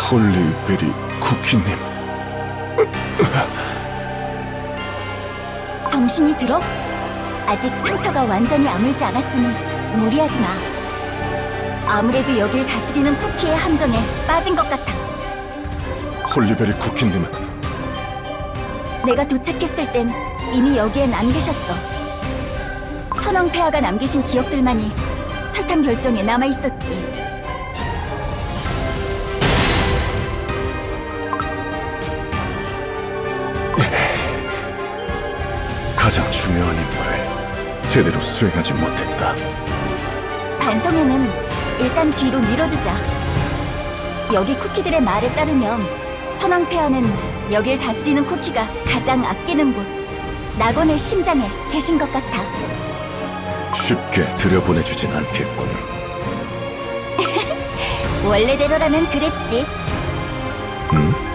홀리베리 쿠키님. 정신이 들어? 아직 상처가 완전히 아물지 않았으니 무리하지 마. 아무래도 여길 다스리는 쿠키의 함정에 빠진 것 같아. 홀리베리 쿠키님은 내가 도착했을 땐 이미 여기엔 안 계셨어. 선왕폐하가 남기신 기억들만이 설탕 결정에 남아있었지. 가장 중요한 임무를 제대로 수행하지 못했다. 반성회는 일단 뒤로 미뤄두자. 여기 쿠키들의 말에 따르면 선왕폐하는 여길 다스리는 쿠키가 가장 아끼는 곳, 낙원의 심장에 계신 것 같아. 쉽게 들여보내주진 않겠군. 원래대로라면 그랬지. 응?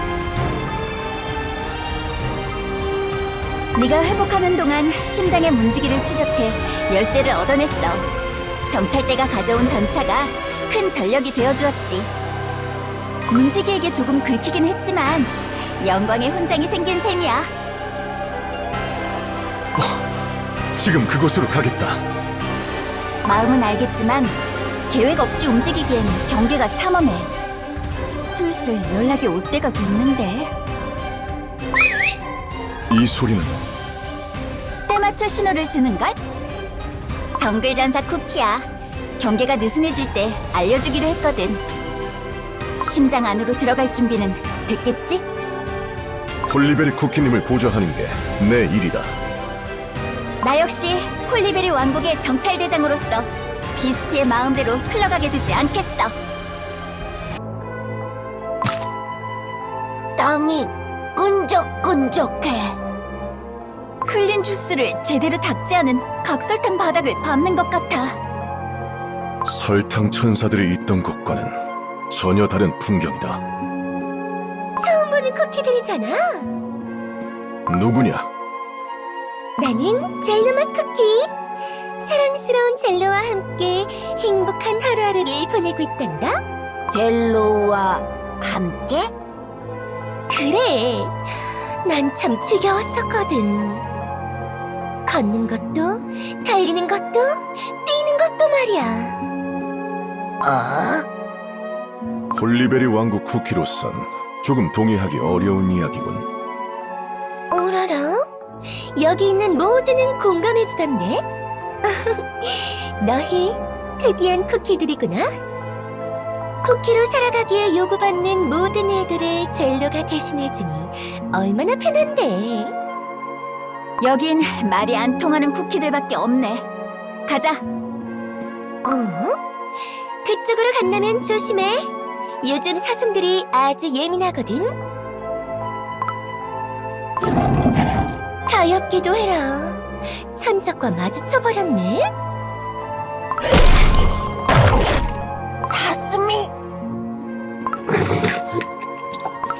네가 회복하는 동안 심장의 문지기를 추적해 열쇠를 얻어냈어. 정찰대가 가져온 전차가 큰 전력이 되어주었지. 문지기에게 조금 긁히긴 했지만 영광의 훈장이 생긴 셈이야. 지금 그곳으로 가겠다. 마음은 알겠지만 계획 없이 움직이기엔 경계가 삼엄해. 슬슬 연락이 올 때가 됐는데. 이 소리는 때맞춰 신호를 주는걸? 정글 전사 쿠키야. 경계가 느슨해질 때 알려주기로 했거든. 심장 안으로 들어갈 준비는 됐겠지? 홀리베리 쿠키님을 보좌하는 게 내 일이다. 나 역시 홀리베리 왕국의 정찰대장으로서 비스트의 마음대로 흘러가게 두지 않겠어. 땅이 끈적끈적해. 흘린 주스를 제대로 닦지 않은 각설탕 바닥을 밟는 것 같아. 설탕 천사들이 있던 곳과는 전혀 다른 풍경이다. 처음 보는 쿠키들이잖아. 누구냐? 나는 젤로맛 쿠키. 사랑스러운 젤로와 함께 행복한 하루하루를 보내고 있단다. 젤로와 함께? 그래, 난 참 지겨웠었거든. 걷는 것도, 달리는 것도, 뛰는 것도 말이야. 홀리베리 왕국 쿠키로선 조금 동의하기 어려운 이야기군. 오라라, 여기 있는 모두는 공감해주던데? 너희 특이한 쿠키들이구나. 쿠키로 살아가기에 요구받는 모든 일들을 젤로가 대신해주니 얼마나 편한데. 여긴 말이 안 통하는 쿠키들밖에 없네. 가자. 그쪽으로 간다면 조심해. 요즘 사슴들이 아주 예민하거든. 가엾기도 해라. 천적과 마주쳐버렸네. 사슴이?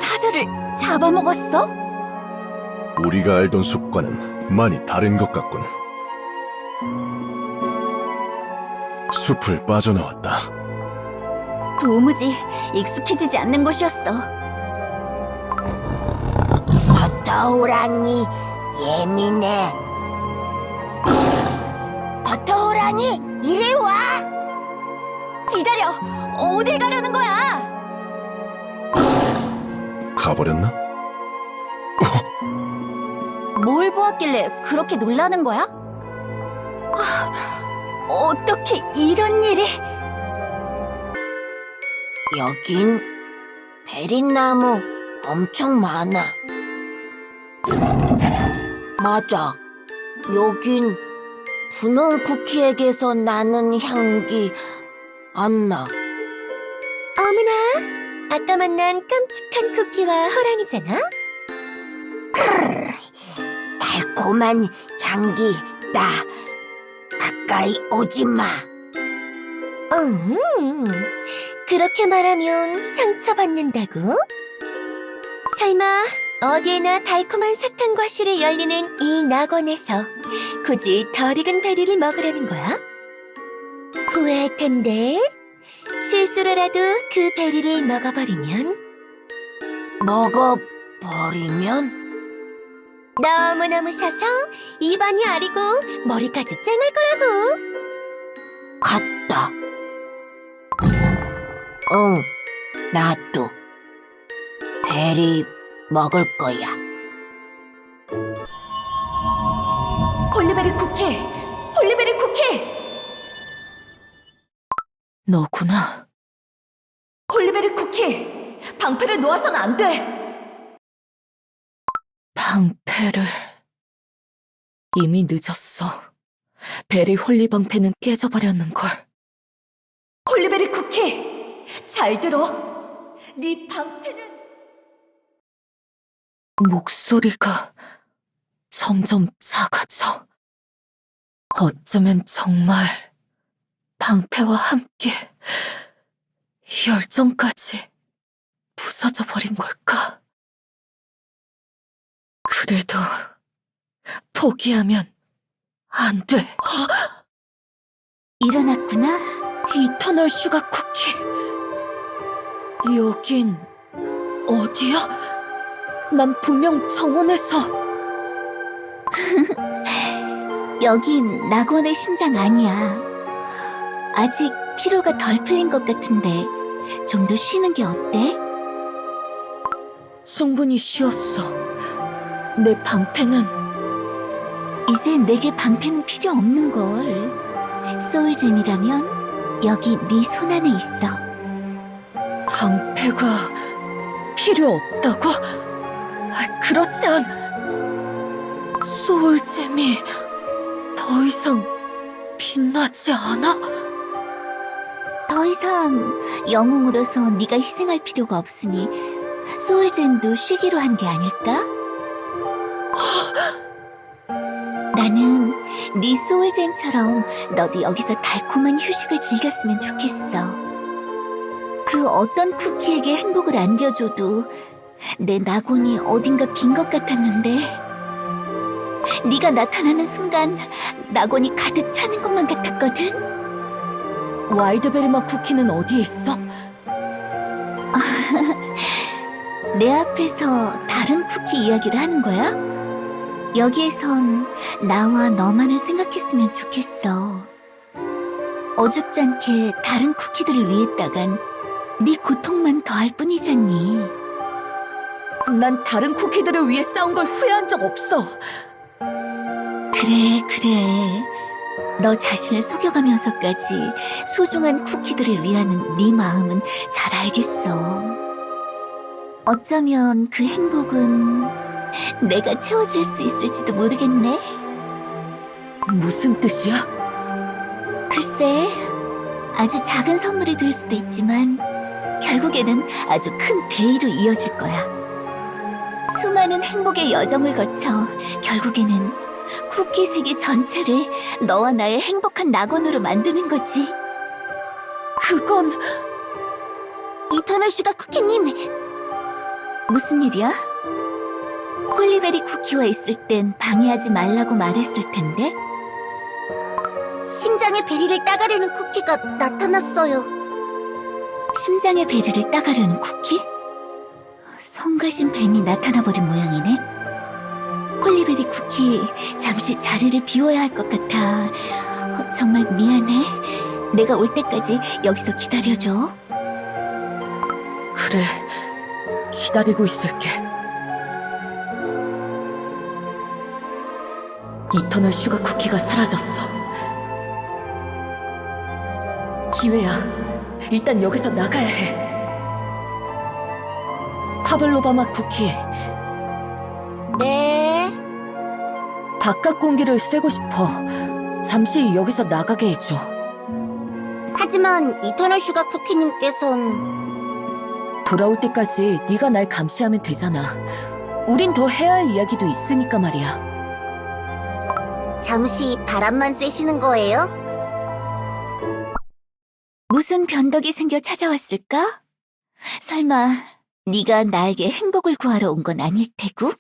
사자를 잡아먹었어? 우리가 알던 숲과는 많이 다른 것 같군. 숲을 빠져나왔다. 도무지 익숙해지지 않는 곳이었어. 버터호랑이 예민해. 버터호랑이 이리 와. 기다려! 어딜 가려는 거야? 가버렸나? 뭘 보았길래 그렇게 놀라는 거야? 어떻게 이런 일이? 여긴 베린나무 엄청 많아. 맞아. 여긴 분홍 쿠키에게서 나는 향기 안 나. 어머나, 아까 만난 깜찍한 쿠키와 호랑이잖아? 달콤한 향기 나. 가까이 오지 마. 그렇게 말하면 상처받는다고? 설마 어디에나 달콤한 사탕과실이 열리는 이 낙원에서 굳이 덜 익은 베리를 먹으려는 거야? 후회할 텐데. 실수로라도 그 베리를 먹어버리면 먹어버리면? 너무너무 셔서 입안이 아리고 머리까지 쨍할 거라고. 같다. 응, 나도. 베리 먹을 거야. 홀리베리 쿠키! 홀리베리 쿠키! 너구나. 홀리베리 쿠키! 방패를 놓아선 안 돼! 방패를... 이미 늦었어. 베리 홀리 방패는 깨져버렸는걸. 홀리베리 쿠키! 잘 들어! 네 방패는... 목소리가 점점 작아져. 어쩌면 정말 방패와 함께 열정까지 부서져 버린 걸까? 그래도 포기하면 안 돼. 일어났구나? 이터널 슈가 쿠키. 여긴 어디야? 난 분명 정원에서. 여긴 낙원의 심장 아니야. 아직 피로가 덜 풀린 것 같은데 좀 더 쉬는 게 어때? 충분히 쉬었어. 내 방패는 이제 내게 방패는 필요 없는 걸. 소울잼이라면 여기 네 손 안에 있어. 방패가 필요 없다고? 그렇지 않... 소울잼이 더 이상 빛나지 않아? 더 이상 영웅으로서 네가 희생할 필요가 없으니 소울잼도 쉬기로 한 게 아닐까? 나는 네 소울잼처럼 너도 여기서 달콤한 휴식을 즐겼으면 좋겠어. 그 어떤 쿠키에게 행복을 안겨줘도 내 낙원이 어딘가 빈 것 같았는데 네가 나타나는 순간 낙원이 가득 차는 것만 같았거든. 와일드베리맛 쿠키는 어디에 있어? 내 앞에서 다른 쿠키 이야기를 하는 거야? 여기에선 나와 너만을 생각했으면 좋겠어. 어줍지 않게 다른 쿠키들을 위했다간 네 고통만 더할 뿐이잖니. 난 다른 쿠키들을 위해 싸운 걸 후회한 적 없어. 그래. 너 자신을 속여가면서까지 소중한 쿠키들을 위하는 네 마음은 잘 알겠어. 어쩌면 그 행복은 내가 채워줄 수 있을지도 모르겠네. 무슨 뜻이야? 글쎄, 아주 작은 선물이 될 수도 있지만 결국에는 아주 큰 대의로 이어질 거야. 수많은 행복의 여정을 거쳐 결국에는 쿠키 세계 전체를 너와 나의 행복한 낙원으로 만드는 거지. 그건... 이터널 슈가 쿠키님! 무슨 일이야? 홀리베리 쿠키와 있을 땐 방해하지 말라고 말했을 텐데? 심장의 베리를 따가려는 쿠키가 나타났어요. 심장의 베리를 따가려는 쿠키? 성가신 뱀이 나타나버린 모양이네. 홀리베리 쿠키, 잠시 자리를 비워야 할 것 같아. 정말 미안해. 내가 올 때까지 여기서 기다려줘. 그래, 기다리고 있을게. 이터널 슈가 쿠키가 사라졌어. 기회야. 일단 여기서 나가야 해. 파블로바맛 쿠키, 네. 바깥 공기를 쐬고 싶어. 잠시 여기서 나가게 해줘. 하지만 이터널 슈가 쿠키님께선 돌아올 때까지 네가 날 감시하면 되잖아. 우린 더 해야 할 이야기도 있으니까 말이야. 잠시 바람만 쐬시는 거예요? 무슨 변덕이 생겨 찾아왔을까? 설마 네가 나에게 행복을 구하러 온 건 아닐 테고?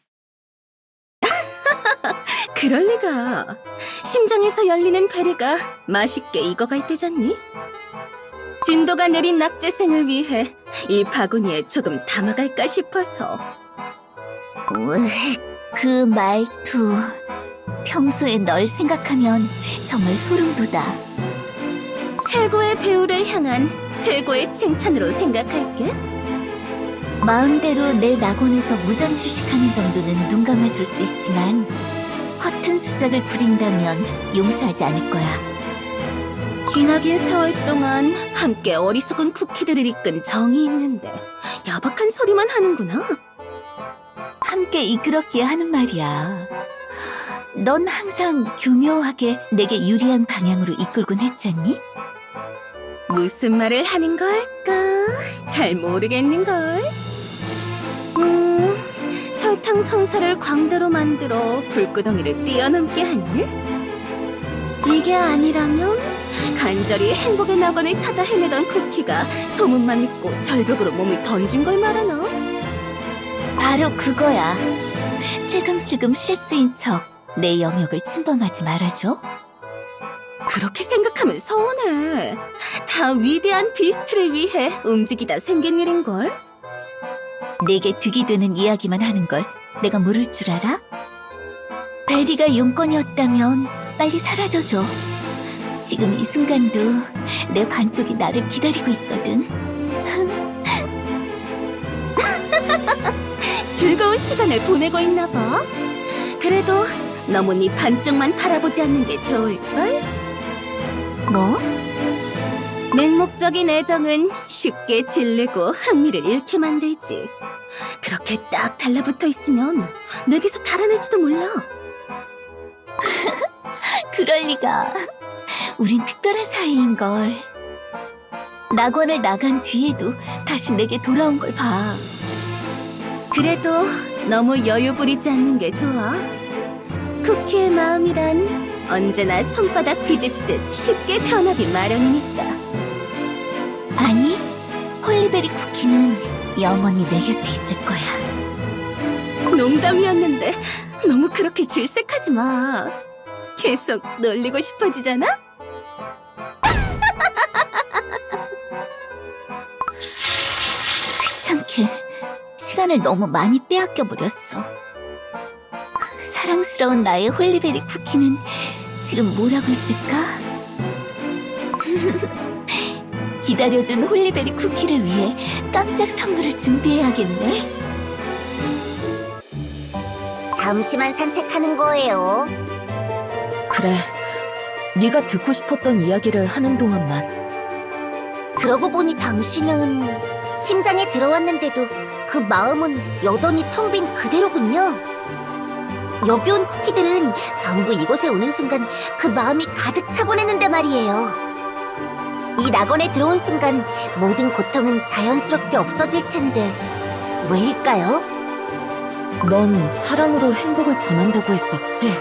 그럴 리가. 심장에서 열리는 베리가 맛있게 익어갈 때잖니? 진도가 느린 낙제생을 위해 이 바구니에 조금 담아갈까 싶어서. 그 말투. 평소에 널 생각하면 정말 소름 돋아. 최고의 배우를 향한 최고의 칭찬으로 생각할게. 마음대로 내 낙원에서 무전주식하는 정도는 눈 감아줄 수 있지만 허튼 수작을 부린다면 용서하지 않을 거야. 기나긴 세월 동안 함께 어리석은 쿠키들을 이끈 정이 있는데 야박한 소리만 하는구나. 함께 이끌었기에 하는 말이야. 넌 항상 교묘하게 내게 유리한 방향으로 이끌곤 했잖니? 무슨 말을 하는 걸까? 잘 모르겠는걸. 설탕 천사를 광대로 만들어 불구덩이를 뛰어넘게 한 일? 이게 아니라면 간절히 행복의 낙원을 찾아 헤매던 쿠키가 소문만 믿고 절벽으로 몸을 던진 걸 말하나? 바로 그거야. 슬금슬금 실수인 척 내 영역을 침범하지 말아줘. 그렇게 생각하면 서운해. 다 위대한 비스트를 위해 움직이다 생긴 일인걸. 내게 득이 되는 이야기만 하는 걸 내가 모를 줄 알아? 베리가 용건이었다면 빨리 사라져줘. 지금 이 순간도 내 반쪽이 나를 기다리고 있거든. 즐거운 시간을 보내고 있나 봐. 그래도 너무 네 반쪽만 바라보지 않는 게 좋을걸? 뭐? 맹목적인 애정은 쉽게 질리고 흥미를 잃게 만들지. 그렇게 딱 달라붙어 있으면 내게서 달아날지도 몰라. 그럴 리가. 우린 특별한 사이인걸. 낙원을 나간 뒤에도 다시 내게 돌아온 걸 봐. 그래도 너무 여유 부리지 않는 게 좋아. 쿠키의 마음이란 언제나 손바닥 뒤집듯 쉽게 변하기 마련이니까. 아니, 홀리베리 쿠키는 영원히 내 곁에 있을 거야. 농담이었는데 너무 그렇게 질색하지 마. 계속 놀리고 싶어지잖아? 귀찮게 시간을 너무 많이 빼앗겨 버렸어. 사랑스러운 나의 홀리베리 쿠키는 지금 뭘 하고 있을까? 기다려준 홀리베리 쿠키를 위해 깜짝 선물을 준비해야겠네. 잠시만 산책하는 거예요. 그래. 네가 듣고 싶었던 이야기를 하는 동안만. 그러고 보니 당신은 심장에 들어왔는데도 그 마음은 여전히 텅 빈 그대로군요. 여기 온 쿠키들은 전부 이곳에 오는 순간 그 마음이 가득 차고 내는데 말이에요. 이 낙원에 들어온 순간 모든 고통은 자연스럽게 없어질 텐데 왜일까요? 넌 사랑으로 행복을 전한다고 했었지?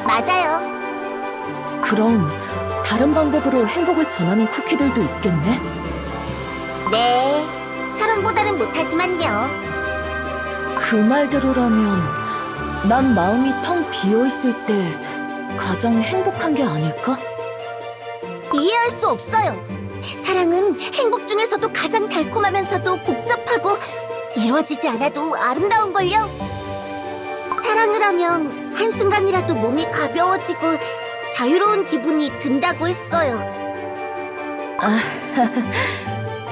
맞아요. 그럼 다른 방법으로 행복을 전하는 쿠키들도 있겠네? 네, 사랑보다는 못하지만요. 그 말대로라면 난 마음이 텅 비어있을 때 가장 행복한 게 아닐까? 이해할 수 없어요. 사랑은 행복 중에서도 가장 달콤하면서도 복잡하고 이루어지지 않아도 아름다운걸요. 사랑을 하면 한순간이라도 몸이 가벼워지고 자유로운 기분이 든다고 했어요.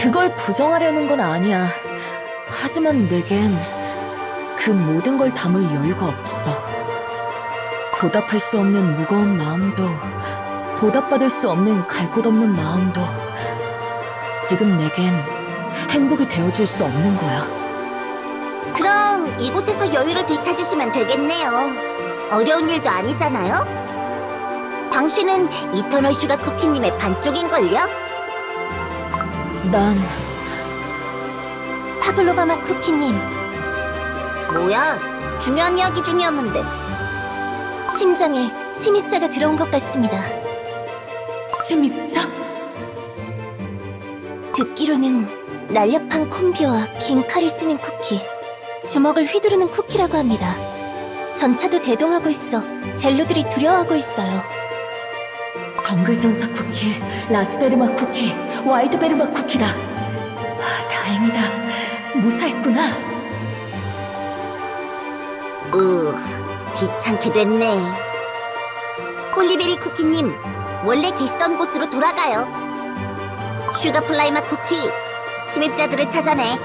그걸 부정하려는 건 아니야. 하지만 내겐 그 모든 걸 담을 여유가 없어. 보답할 수 없는 무거운 마음도, 보답받을 수 없는 갈 곳 없는 마음도 지금 내겐 행복이 되어줄 수 없는 거야. 그럼 이곳에서 여유를 되찾으시면 되겠네요. 어려운 일도 아니잖아요. 당신은 이터널 슈가 쿠키님의 반쪽인걸요? 난 파블로바마 쿠키님. 뭐야? 중요한 이야기 중이었는데. 심장에 침입자가 들어온 것 같습니다. 침입자? 듣기로는 날렵한 콤비와 긴 칼을 쓰는 쿠키, 주먹을 휘두르는 쿠키라고 합니다. 전차도 대동하고 있어 젤로들이 두려워하고 있어요. 정글전사 쿠키, 라스베르마 쿠키, 와일드베르마 쿠키다. 다행이다. 무사했구나. 귀찮게 됐네. 홀리베리 쿠키님, 원래 계시던 곳으로 돌아가요. 슈가플라이마 쿠키, 침입자들을 찾아내.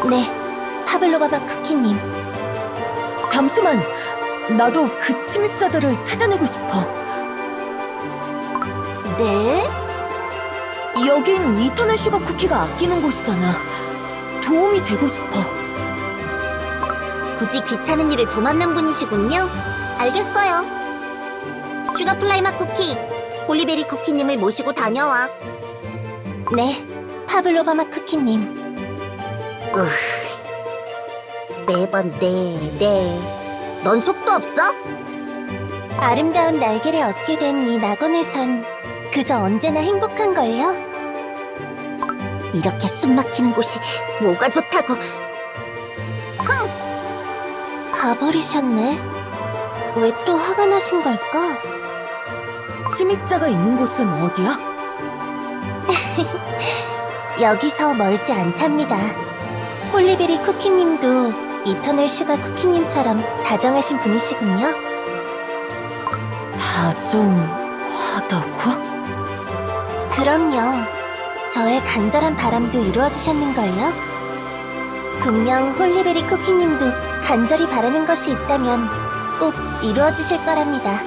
네, 파블로바바 쿠키님. 잠시만. 나도 그 침입자들을 찾아내고 싶어. 네? 여긴 이터널 슈가 쿠키가 아끼는 곳이잖아. 도움이 되고 싶어. 굳이 귀찮은 일을 도맡는 분이시군요. 알겠어요. 슈가플라이마 쿠키, 홀리베리 쿠키님을 모시고 다녀와. 네, 파블로바마 쿠키님. 매번 네. 넌 속도 없어? 아름다운 날개를 얻게 된 이 낙원에선 그저 언제나 행복한걸요? 이렇게 숨 막히는 곳이 뭐가 좋다고. 가버리셨네. 왜 또 화가 나신 걸까? 침입자가 있는 곳은 어디야? 여기서 멀지 않답니다. 홀리베리 쿠키님도 이터널 슈가 쿠키님처럼 다정하신 분이시군요. 다정하다고? 그럼요. 저의 간절한 바람도 이루어주셨는걸요? 분명 홀리베리 쿠키님도 간절히 바라는 것이 있다면 꼭 이루어주실 거랍니다.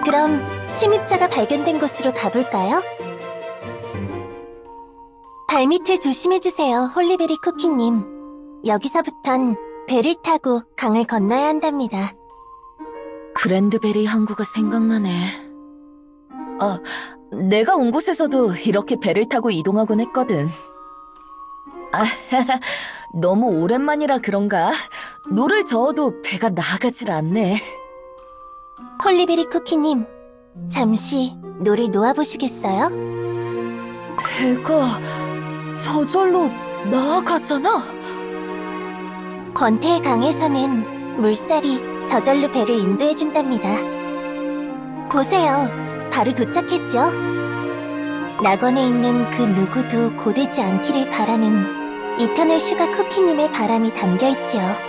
그럼 침입자가 발견된 곳으로 가볼까요? 발밑을 조심해주세요, 홀리베리 쿠키님. 여기서부턴 배를 타고 강을 건너야 한답니다. 그랜드베리 항구가 생각나네. 내가 온 곳에서도 이렇게 배를 타고 이동하곤 했거든. 너무 오랜만이라 그런가? 노를 저어도 배가 나아가질 않네. 홀리베리 쿠키님, 잠시 노를 놓아보시겠어요? 배가 저절로 나아가잖아? 권태의 강에서는 물살이 저절로 배를 인도해준답니다. 보세요, 바로 도착했죠? 낙원에 있는 그 누구도 고되지 않기를 바라는 이터널 슈가 쿠키님의 바람이 담겨있지요.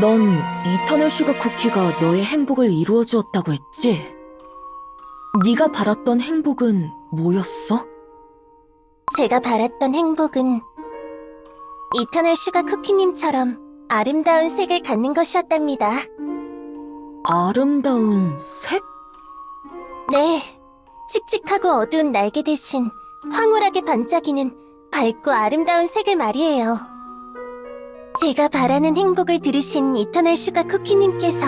넌 이터널 슈가 쿠키가 너의 행복을 이루어 주었다고 했지? 네가 바랐던 행복은 뭐였어? 제가 바랐던 행복은 이터널 슈가 쿠키님처럼 아름다운 색을 갖는 것이었답니다. 아름다운 색? 네, 칙칙하고 어두운 날개 대신 황홀하게 반짝이는 밝고 아름다운 색을 말이에요. 제가 바라는 행복을 들으신 이터널 슈가 쿠키님께서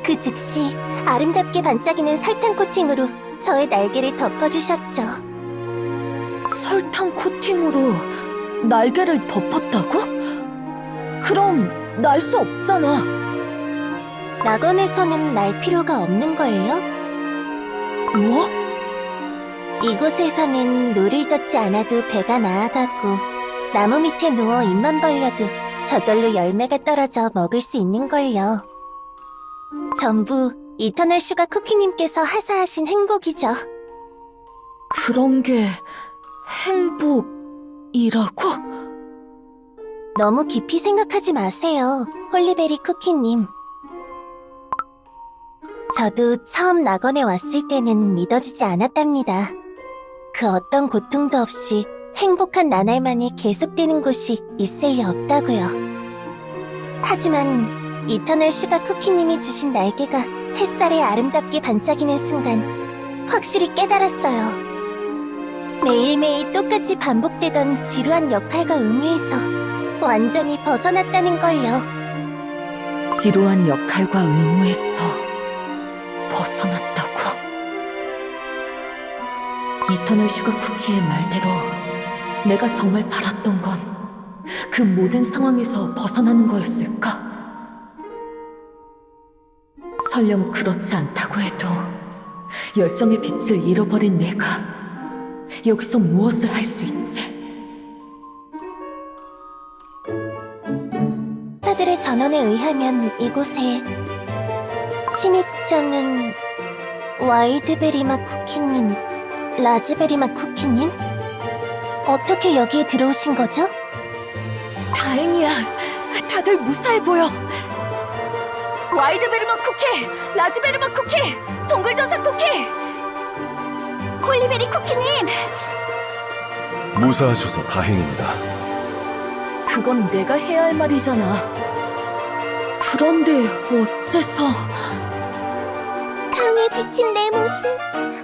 그 즉시 아름답게 반짝이는 설탕 코팅으로 저의 날개를 덮어주셨죠. 설탕 코팅으로 날개를 덮었다고? 그럼 날 수 없잖아. 낙원에서는 날 필요가 없는걸요? 뭐? 이곳에서는 노를 젓지 않아도 배가 나아가고 나무 밑에 누워 입만 벌려도 저절로 열매가 떨어져 먹을 수 있는걸요. 전부 이터널 슈가 쿠키님께서 하사하신 행복이죠. 그런 게 행복이라고? 너무 깊이 생각하지 마세요, 홀리베리 쿠키님. 저도 처음 낙원에 왔을 때는 믿어지지 않았답니다. 그 어떤 고통도 없이 행복한 나날만이 계속되는 곳이 있을 리 없다고요. 하지만 이터널 슈가 쿠키님이 주신 날개가 햇살에 아름답게 반짝이는 순간 확실히 깨달았어요. 매일매일 똑같이 반복되던 지루한 역할과 의무에서 완전히 벗어났다는 걸요. 지루한 역할과 의무에서 벗어났다고? 이터널 슈가 쿠키의 말대로 내가 정말 바랐던 건 그 모든 상황에서 벗어나는 거였을까? 설령 그렇지 않다고 해도 열정의 빛을 잃어버린 내가 여기서 무엇을 할 수 있지? 사들의 전언에 의하면 이곳에 침입자는 와일드베리 맛 쿠키님, 라즈베리 맛 쿠키님? 어떻게 여기에 들어오신 거죠? 다행이야. 다들 무사해 보여. 와일드베리 맛 쿠키, 라즈베리 맛 쿠키, 정글전사 쿠키. 홀리베리 쿠키님! 무사하셔서 다행입니다. 그건 내가 해야 할 말이잖아. 그런데 어째서... 강에 비친 내 모습,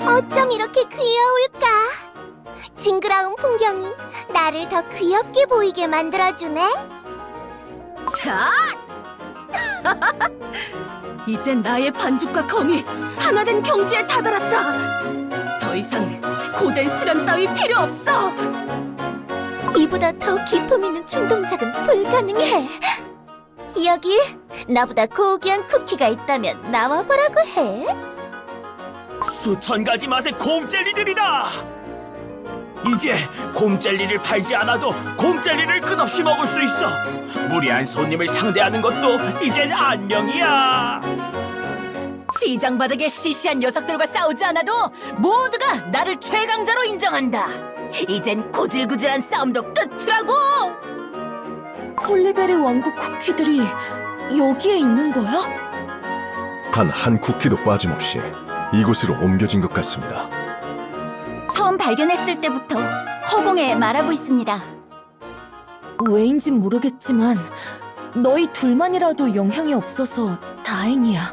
어쩜 이렇게 귀여울까? 징그러운 풍경이 나를 더 귀엽게 보이게 만들어주네? 자! 이제 나의 반죽과 검이 하나된 경지에 다다랐다. 더 이상 고된 수련 따위 필요 없어. 이보다 더 기품 있는 충동작은 불가능해. 여기 나보다 고귀한 쿠키가 있다면 나와보라고 해. 수천 가지 맛의 곰젤리들이다. 이제 곰젤리를 팔지 않아도 곰젤리를 끝없이 먹을 수 있어. 무리한 손님을 상대하는 것도 이젠 안녕이야. 시장 바닥에 시시한 녀석들과 싸우지 않아도 모두가 나를 최강자로 인정한다. 이젠 구질구질한 싸움도 끝이라고. 홀리베리 왕국 쿠키들이 여기에 있는 거야? 단 한 쿠키도 빠짐없이 이곳으로 옮겨진 것 같습니다. 처음 발견했을 때부터 허공에 말하고 있습니다. 왜인진 모르겠지만 너희 둘만이라도 영향이 없어서 다행이야.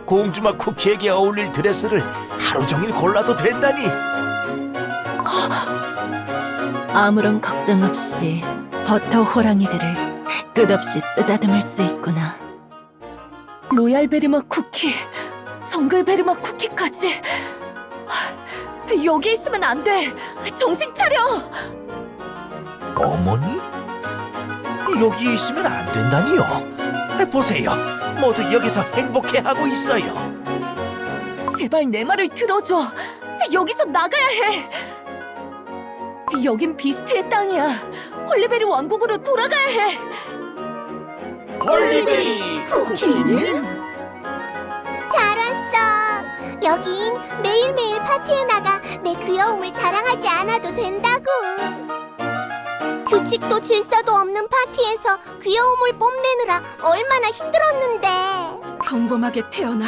공주맛 쿠키에게 어울릴 드레스를 하루 종일 골라도 된다니. 아무런 걱정 없이 버터 호랑이들을 끝없이 쓰다듬을 수 있구나. 로얄 베리맛 쿠키, 정글 베리맛 쿠키까지. 여기 있으면 안 돼. 정신 차려. 어머니? 여기 있으면 안 된다니요. 보세요. 모두 여기서 행복해하고 있어요. 제발 내 말을 들어줘. 여기서 나가야 해. 여긴 비스트의 땅이야. 홀리베리 왕국으로 돌아가야 해. 홀리베리 쿠키님? 잘 왔어. 여긴 매일매일 파티에 나가 내 귀여움을 자랑하지 않아도 된다고. 규칙도 질서도 없는 파티에서 귀여움을 뽐내느라 얼마나 힘들었는데. 평범하게 태어나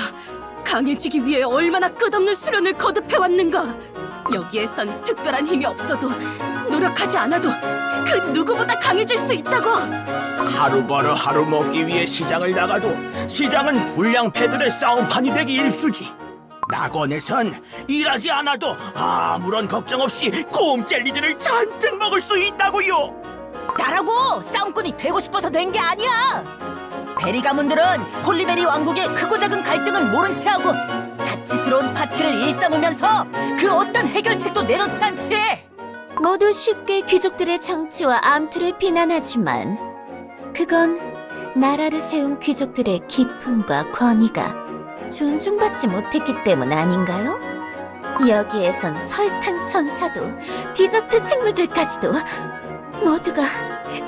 강해지기 위해 얼마나 끝없는 수련을 거듭해왔는가. 여기에선 특별한 힘이 없어도 노력하지 않아도 그 누구보다 강해질 수 있다고. 하루 벌어 하루 먹기 위해 시장을 나가도 시장은 불량패들의 싸움판이 되기 일쑤지. 낙원에선 일하지 않아도 아무런 걱정 없이 곰젤리들을 잔뜩 먹을 수 있다고요. 나라고 싸움꾼이 되고 싶어서 된 게 아니야. 베리 가문들은 홀리베리 왕국의 크고 작은 갈등은 모른 채 하고 사치스러운 파티를 일삼으면서 그 어떤 해결책도 내놓지 않지. 모두 쉽게 귀족들의 정치와 암투를 비난하지만 그건 나라를 세운 귀족들의 기품과 권위가 존중받지 못했기 때문 아닌가요? 여기에선 설탕 천사도 디저트 생물들까지도 모두가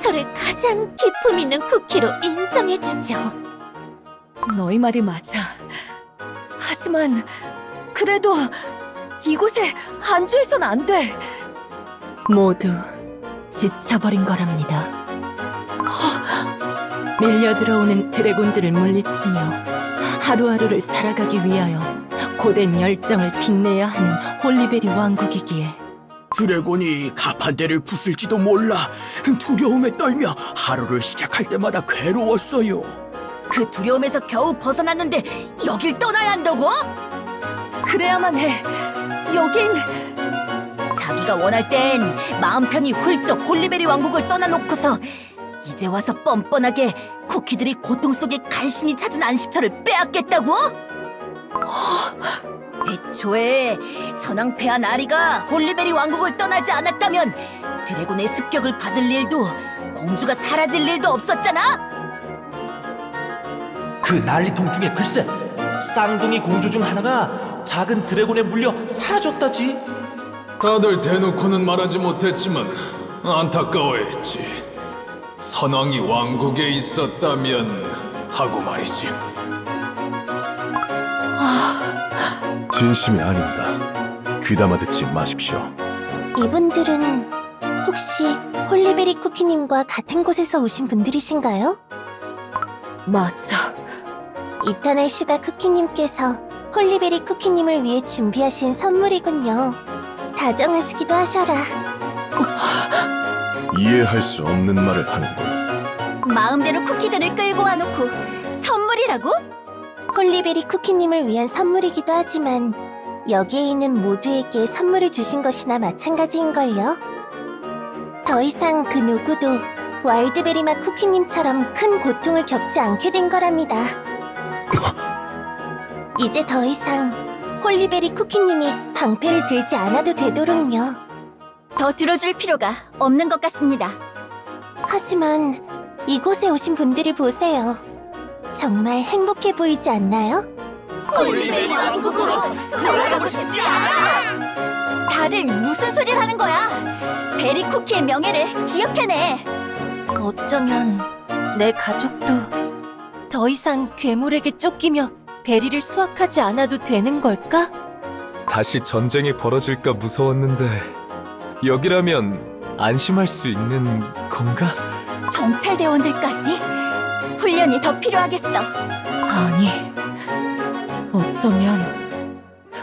저를 가장 기품 있는 쿠키로 인정해주죠. 너희 말이 맞아. 하지만 그래도 이곳에 안주해선 안 돼. 모두 지쳐버린 거랍니다. 밀려 들어오는 드래곤들을 물리치며 하루하루를 살아가기 위하여 고된 열정을 빛내야 하는 홀리베리 왕국이기에 드래곤이 가판대를 부술지도 몰라. 두려움에 떨며 하루를 시작할 때마다 괴로웠어요. 그 두려움에서 겨우 벗어났는데 여길 떠나야 한다고? 그래야만 해. 여긴 자기가 원할 땐 마음 편히 훌쩍 홀리베리 왕국을 떠나놓고서 이제 와서 뻔뻔하게 쿠키들이 고통 속에 간신히 찾은 안식처를 빼앗겠다고? 애초에 선왕폐하 나리가 홀리베리 왕국을 떠나지 않았다면 드래곤의 습격을 받을 일도 공주가 사라질 일도 없었잖아? 그 난리통 중에 글쎄 쌍둥이 공주 중 하나가 작은 드래곤에 물려 사라졌다지. 다들 대놓고는 말하지 못했지만 안타까워했지. 선왕이 왕국에 있었다면 하고 말이지. 진심이 아닙니다. 귀담아 듣지 마십시오. 이분들은 혹시 홀리베리 쿠키님과 같은 곳에서 오신 분들이신가요? 맞아. 이터널 슈가 쿠키님께서 홀리베리 쿠키님을 위해 준비하신 선물이군요. 다정하시기도 하셔라. 이해할 수 없는 말을 하는군. 마음대로 쿠키들을 끌고 와놓고 선물이라고? 홀리베리 쿠키님을 위한 선물이기도 하지만 여기에 있는 모두에게 선물을 주신 것이나 마찬가지인걸요. 더 이상 그 누구도 와일드베리 맛 쿠키님처럼 큰 고통을 겪지 않게 된 거랍니다. 이제 더 이상 홀리베리 쿠키님이 방패를 들지 않아도 되도록요. 더 들어줄 필요가 없는 것 같습니다. 하지만 이곳에 오신 분들을 보세요. 정말 행복해 보이지 않나요? 홀리베리 왕국으로 돌아가고 싶지 않아! 다들 무슨 소리를 하는 거야? 베리 쿠키의 명예를 기억해내! 어쩌면 내 가족도 더 이상 괴물에게 쫓기며 베리를 수확하지 않아도 되는 걸까? 다시 전쟁이 벌어질까 무서웠는데 여기라면 안심할 수 있는 건가? 정찰대원들까지? 훈련이 더 필요하겠어. 아니, 어쩌면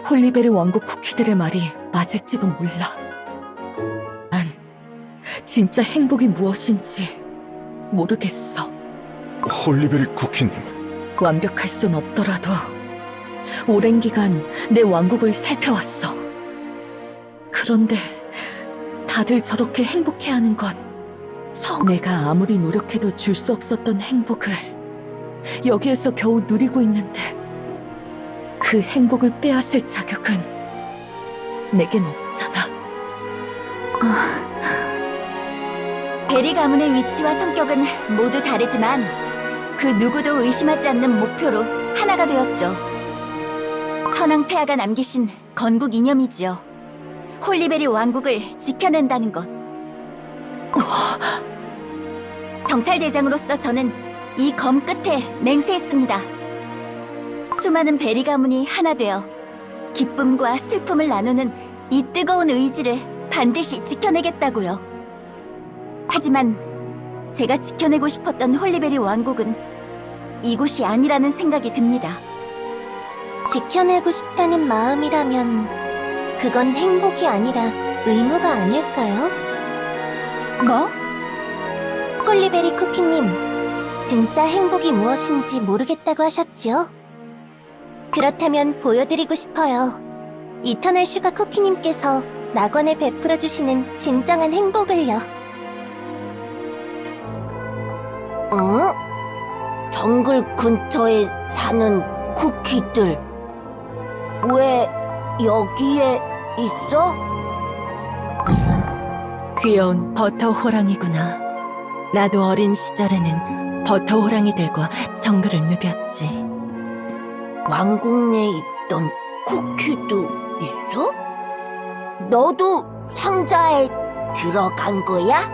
홀리베리 왕국 쿠키들의 말이 맞을지도 몰라. 난 진짜 행복이 무엇인지 모르겠어. 홀리베리 쿠키님, 완벽할 순 없더라도 오랜 기간 내 왕국을 살펴왔어. 그런데 다들 저렇게 행복해하는 건 내가 아무리 노력해도 줄 수 없었던 행복을 여기에서 겨우 누리고 있는데 그 행복을 빼앗을 자격은 내겐 없잖아. 베리 가문의 위치와 성격은 모두 다르지만 그 누구도 의심하지 않는 목표로 하나가 되었죠. 선왕 폐하가 남기신 건국 이념이지요. 홀리베리 왕국을 지켜낸다는 것. 정찰대장으로서 저는 이 검 끝에 맹세했습니다. 수많은 베리 가문이 하나 되어 기쁨과 슬픔을 나누는 이 뜨거운 의지를 반드시 지켜내겠다고요. 하지만 제가 지켜내고 싶었던 홀리베리 왕국은 이곳이 아니라는 생각이 듭니다. 지켜내고 싶다는 마음이라면 그건 행복이 아니라 의무가 아닐까요? 뭐? 홀리베리 쿠키님, 진짜 행복이 무엇인지 모르겠다고 하셨지요? 그렇다면 보여드리고 싶어요. 이터널 슈가 쿠키님께서 낙원에 베풀어 주시는 진정한 행복을요. 정글 근처에 사는 쿠키들 왜 여기에 있어? 귀여운 버터 호랑이구나. 나도 어린 시절에는 버터 호랑이들과 정글을 누볐지. 왕국 내에 있던 쿠키도 있어? 너도 상자에 들어간 거야?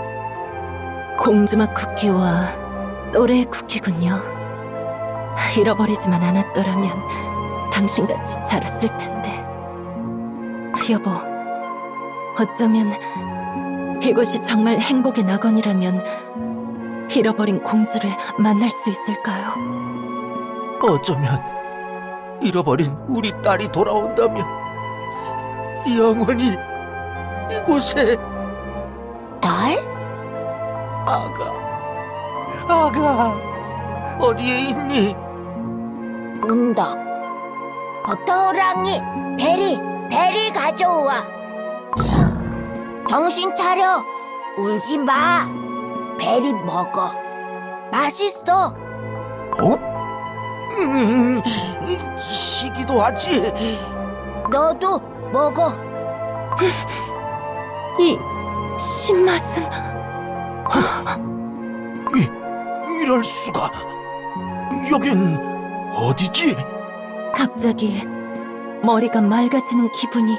공주맛 쿠키와 또래의 쿠키군요. 잃어버리지만 않았더라면 당신같이 자랐을 텐데. 여보, 어쩌면 이곳이 정말 행복의 낙원이라면 잃어버린 공주를 만날 수 있을까요? 어쩌면 잃어버린 우리 딸이 돌아온다면 영원히 이곳에 딸? 아가 어디에 있니? 온다. 버터호랑이, 베리 가져와. 정신 차려. 울지 마. 베리 먹어. 맛있어. 시기도 하지. 너도 먹어. 이 신맛은 이럴 수가. 여긴 어디지? 갑자기 머리가 맑아지는 기분이.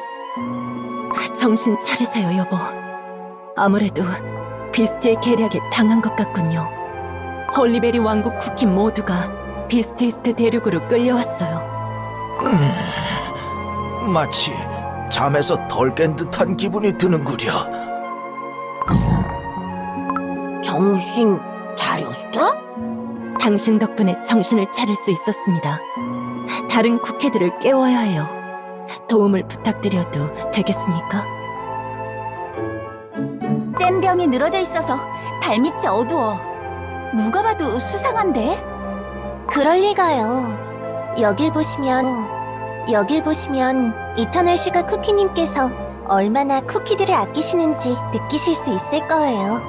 정신 차리세요, 여보. 아무래도 비스트의 계략에 당한 것 같군요. 홀리베리 왕국 쿠키 모두가 비스트이스트 대륙으로 끌려왔어요. 마치 잠에서 덜 깬 듯한 기분이 드는구려. 정신 차렸어? 당신 덕분에 정신을 차릴 수 있었습니다. 다른 쿠키들을 깨워야 해요. 도움을 부탁드려도 되겠습니까? 잼병이 늘어져 있어서 발밑이 어두워. 누가 봐도 수상한데? 그럴 리가요. 여길 보시면 이터널 슈가 쿠키님께서 얼마나 쿠키들을 아끼시는지 느끼실 수 있을 거예요.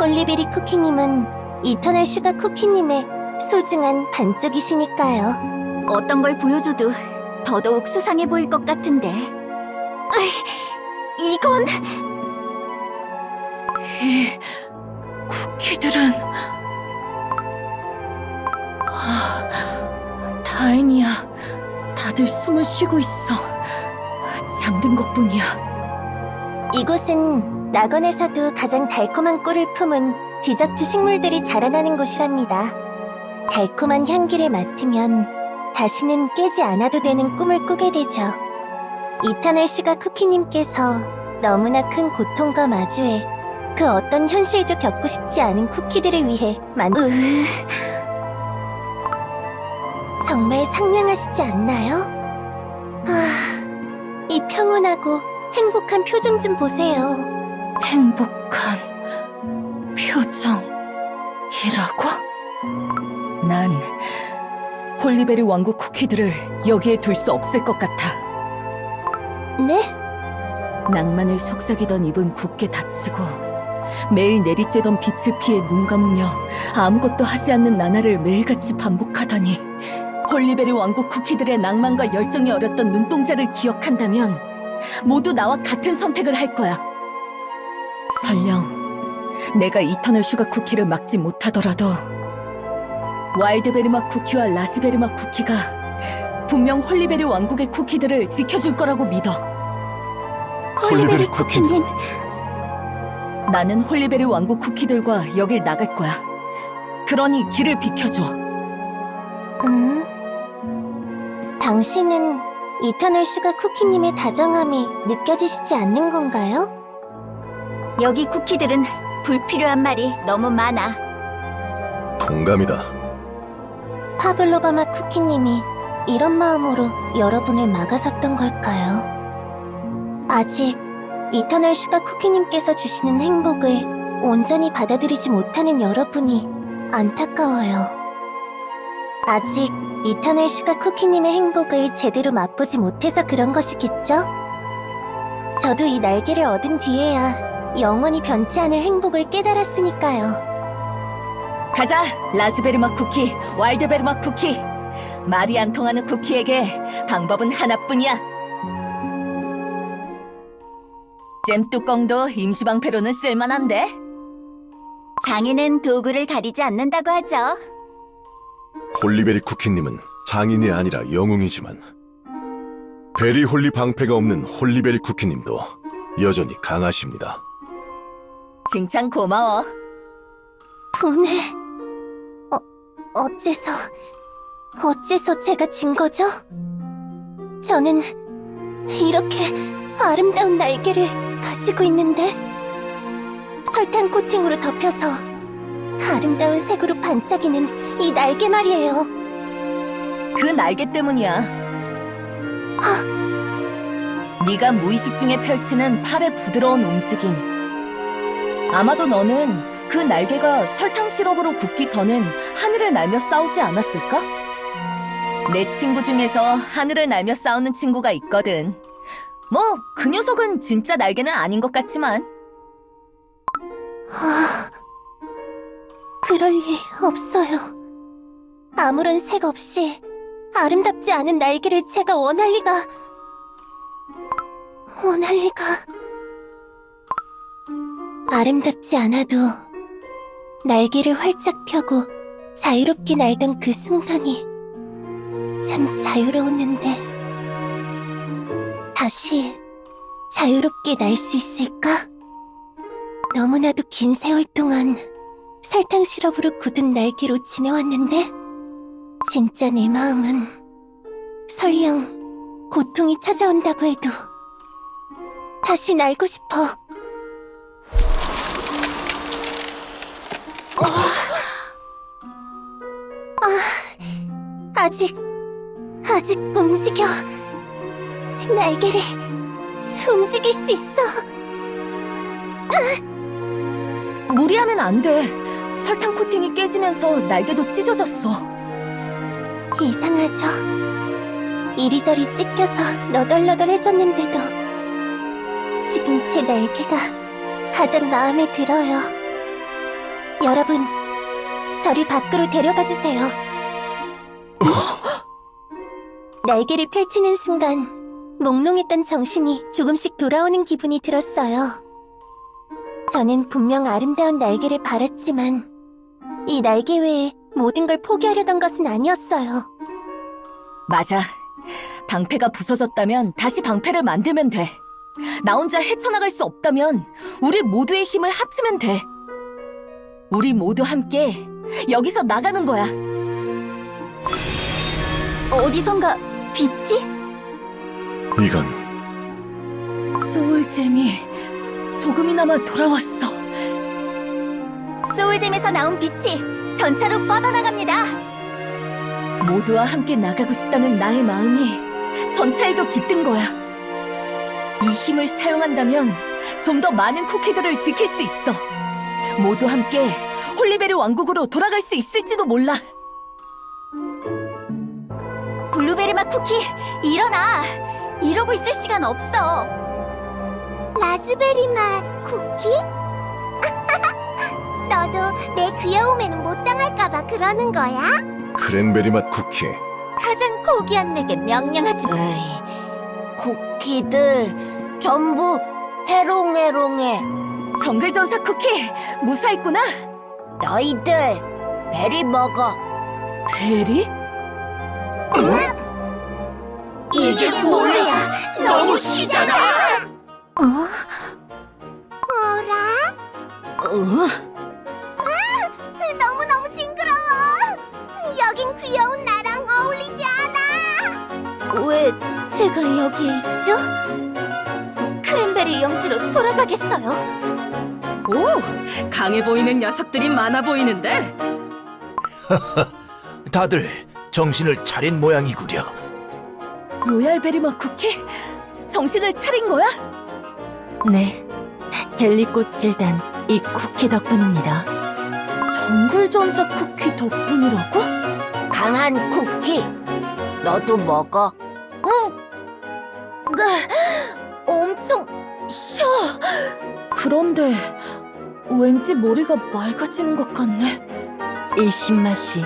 홀리베리 쿠키님은 이터널 슈가 쿠키님의 소중한 반쪽이시니까요. 어떤 걸 보여줘도 더더욱 수상해 보일 것 같은데. 이건 쿠키들은 다행이야. 다들 숨을 쉬고 있어. 잠든 것뿐이야. 이곳은 낙원에서도 가장 달콤한 꿀을 품은 디저트 식물들이 자라나는 곳이랍니다. 달콤한 향기를 맡으면 다시는 깨지 않아도 되는 꿈을 꾸게 되죠. 이터널 슈가 쿠키님께서 너무나 큰 고통과 마주해 그 어떤 현실도 겪고 싶지 않은 쿠키들을 위해 정말 상냥하시지 않나요? 이 평온하고 행복한 표정 좀 보세요. 행복한 표정이라고? 난 홀리베리 왕국 쿠키들을 여기에 둘 수 없을 것 같아. 네? 낭만을 속삭이던 입은 굳게 닫히고 매일 내리쬐던 빛을 피해 눈 감으며 아무것도 하지 않는 나날을 매일같이 반복하다니, 홀리베리 왕국 쿠키들의 낭만과 열정이 어렸던 눈동자를 기억한다면 모두 나와 같은 선택을 할 거야. 설령 내가 이터널 슈가 쿠키를 막지 못하더라도 와일드베리 맛 쿠키와 라즈베리 맛 쿠키가 분명 홀리베리 왕국의 쿠키들을 지켜줄 거라고 믿어. 홀리베리 쿠키님. 나는 홀리베리 왕국 쿠키들과 여길 나갈 거야. 그러니 길을 비켜줘. 당신은 이터널 슈가 쿠키님의 다정함이 느껴지시지 않는 건가요? 여기 쿠키들은 불필요한 말이 너무 많아. 동감이다. 파블로바마 쿠키님이 이런 마음으로 여러분을 막아섰던 걸까요? 아직 이터널 슈가 쿠키님께서 주시는 행복을 온전히 받아들이지 못하는 여러분이 안타까워요. 아직 이터널 슈가 쿠키님의 행복을 제대로 맛보지 못해서 그런 것이겠죠? 저도 이 날개를 얻은 뒤에야 영원히 변치 않을 행복을 깨달았으니까요. 가자! 라즈베리 맛 쿠키, 와일드베리 맛 쿠키. 말이 안 통하는 쿠키에게 방법은 하나뿐이야. 잼 뚜껑도 임시방패로는 쓸만한데? 장인은 도구를 가리지 않는다고 하죠. 홀리베리 쿠키님은 장인이 아니라 영웅이지만 베리 홀리 방패가 없는 홀리베리 쿠키님도 여전히 강하십니다. 칭찬 고마워. 분해. 어째서 제가 진 거죠? 저는 이렇게 아름다운 날개를 가지고 있는데 설탕 코팅으로 덮여서 아름다운 색으로 반짝이는 이 날개 말이에요. 그 날개 때문이야. 네가 무의식 중에 펼치는 팔의 부드러운 움직임. 아마도 너는 그 날개가 설탕 시럽으로 굳기 전엔 하늘을 날며 싸우지 않았을까? 내 친구 중에서 하늘을 날며 싸우는 친구가 있거든. 뭐 그 녀석은 진짜 날개는 아닌 것 같지만. 그럴 리 없어요. 아무런 색 없이 아름답지 않은 날개를 제가 원할 리가... 아름답지 않아도 날개를 활짝 펴고 자유롭게 날던 그 순간이 참 자유로웠는데 다시 자유롭게 날 수 있을까? 너무나도 긴 세월 동안 설탕 시럽으로 굳은 날개로 지내왔는데 진짜 내 마음은 설령 고통이 찾아온다고 해도 다시 날고 싶어. 아직 움직여. 날개를 움직일 수 있어. 무리하면 안 돼. 설탕 코팅이 깨지면서 날개도 찢어졌어. 이상하죠? 이리저리 찢겨서 너덜너덜해졌는데도 지금 제 날개가 가장 마음에 들어요. 여러분, 저를 밖으로 데려가 주세요. 날개를 펼치는 순간 몽롱했던 정신이 조금씩 돌아오는 기분이 들었어요. 저는 분명 아름다운 날개를 바랐지만 이 날개 외에 모든 걸 포기하려던 것은 아니었어요. 맞아. 방패가 부서졌다면 다시 방패를 만들면 돼. 나 혼자 헤쳐나갈 수 없다면 우리 모두의 힘을 합치면 돼. 우리 모두 함께 여기서 나가는 거야. 어디선가 빛이? 이건 소울잼이 조금이나마 돌아왔어. 소울잼에서 나온 빛이 전차로 뻗어나갑니다. 모두와 함께 나가고 싶다는 나의 마음이 전차에도 깃든 거야. 이 힘을 사용한다면 좀 더 많은 쿠키들을 지킬 수 있어. 모두 함께 홀리베리 왕국으로 돌아갈 수 있을지도 몰라. 블루베리 맛 쿠키, 일어나! 이러고 있을 시간 없어. 라즈베리 맛 쿠키? 너도 내 귀여움에는 못 당할까봐 그러는 거야? 크랜베리 맛 쿠키. 가장 고귀한 내게 명령하지. 쿠키들 전부 해롱해롱해. 정글전사 쿠키 무사했구나. 너희들 베리 먹어. 베리? 이게 뭐야? 너무 시잖아. 어라? 너무너무 징그러워. 여긴 귀여운 나랑 어울리지 않아. 왜 제가 여기에 있죠? 크랜베리 영지로 돌아가겠어요. 오, 강해 보이는 녀석들이 많아 보이는데? 다들 정신을 차린 모양이구려. 로얄베리맛 쿠키? 정신을 차린 거야? 네, 젤리꽃을 단 이 쿠키 덕분입니다. 정글전사 쿠키 덕분이라고? 강한 쿠키, 너도 먹어. 엄청 쉬어. 그런데 왠지 머리가 맑아지는 것 같네. 이 신맛이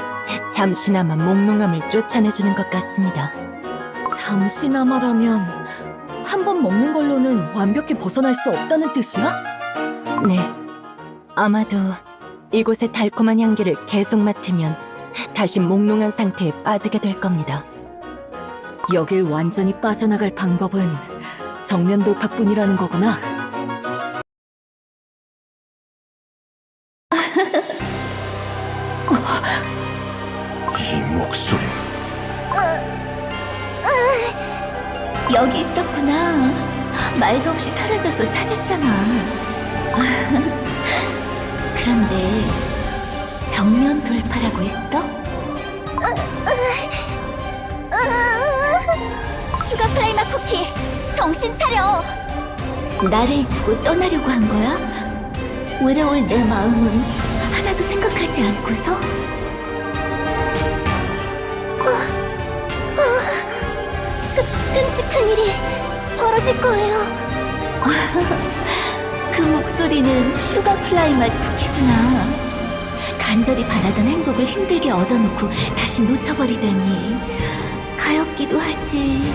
잠시나마 몽롱함을 쫓아내주는 것 같습니다. 잠시나마라면 한 번 먹는 걸로는 완벽히 벗어날 수 없다는 뜻이야? 네, 아마도 이곳의 달콤한 향기를 계속 맡으면 다시 몽롱한 상태에 빠지게 될 겁니다. 여길 완전히 빠져나갈 방법은 정면 돌파뿐이라는 거구나. 이 목소리. 여기 있었구나. 말도 없이 사라져서 찾았잖아. 그런데 정면 돌파라고 했어? 슈가 플라이마 쿠키, 정신 차려. 나를 두고 떠나려고 한 거야? 외로울 내 마음은 하나도 생각하지 않고서? 끔찍한 일이 벌어질 거예요. 그 목소리는 슈가 플라이 맛 쿠키구나. 간절히 바라던 행복을 힘들게 얻어놓고 다시 놓쳐버리다니 가엾기도 하지.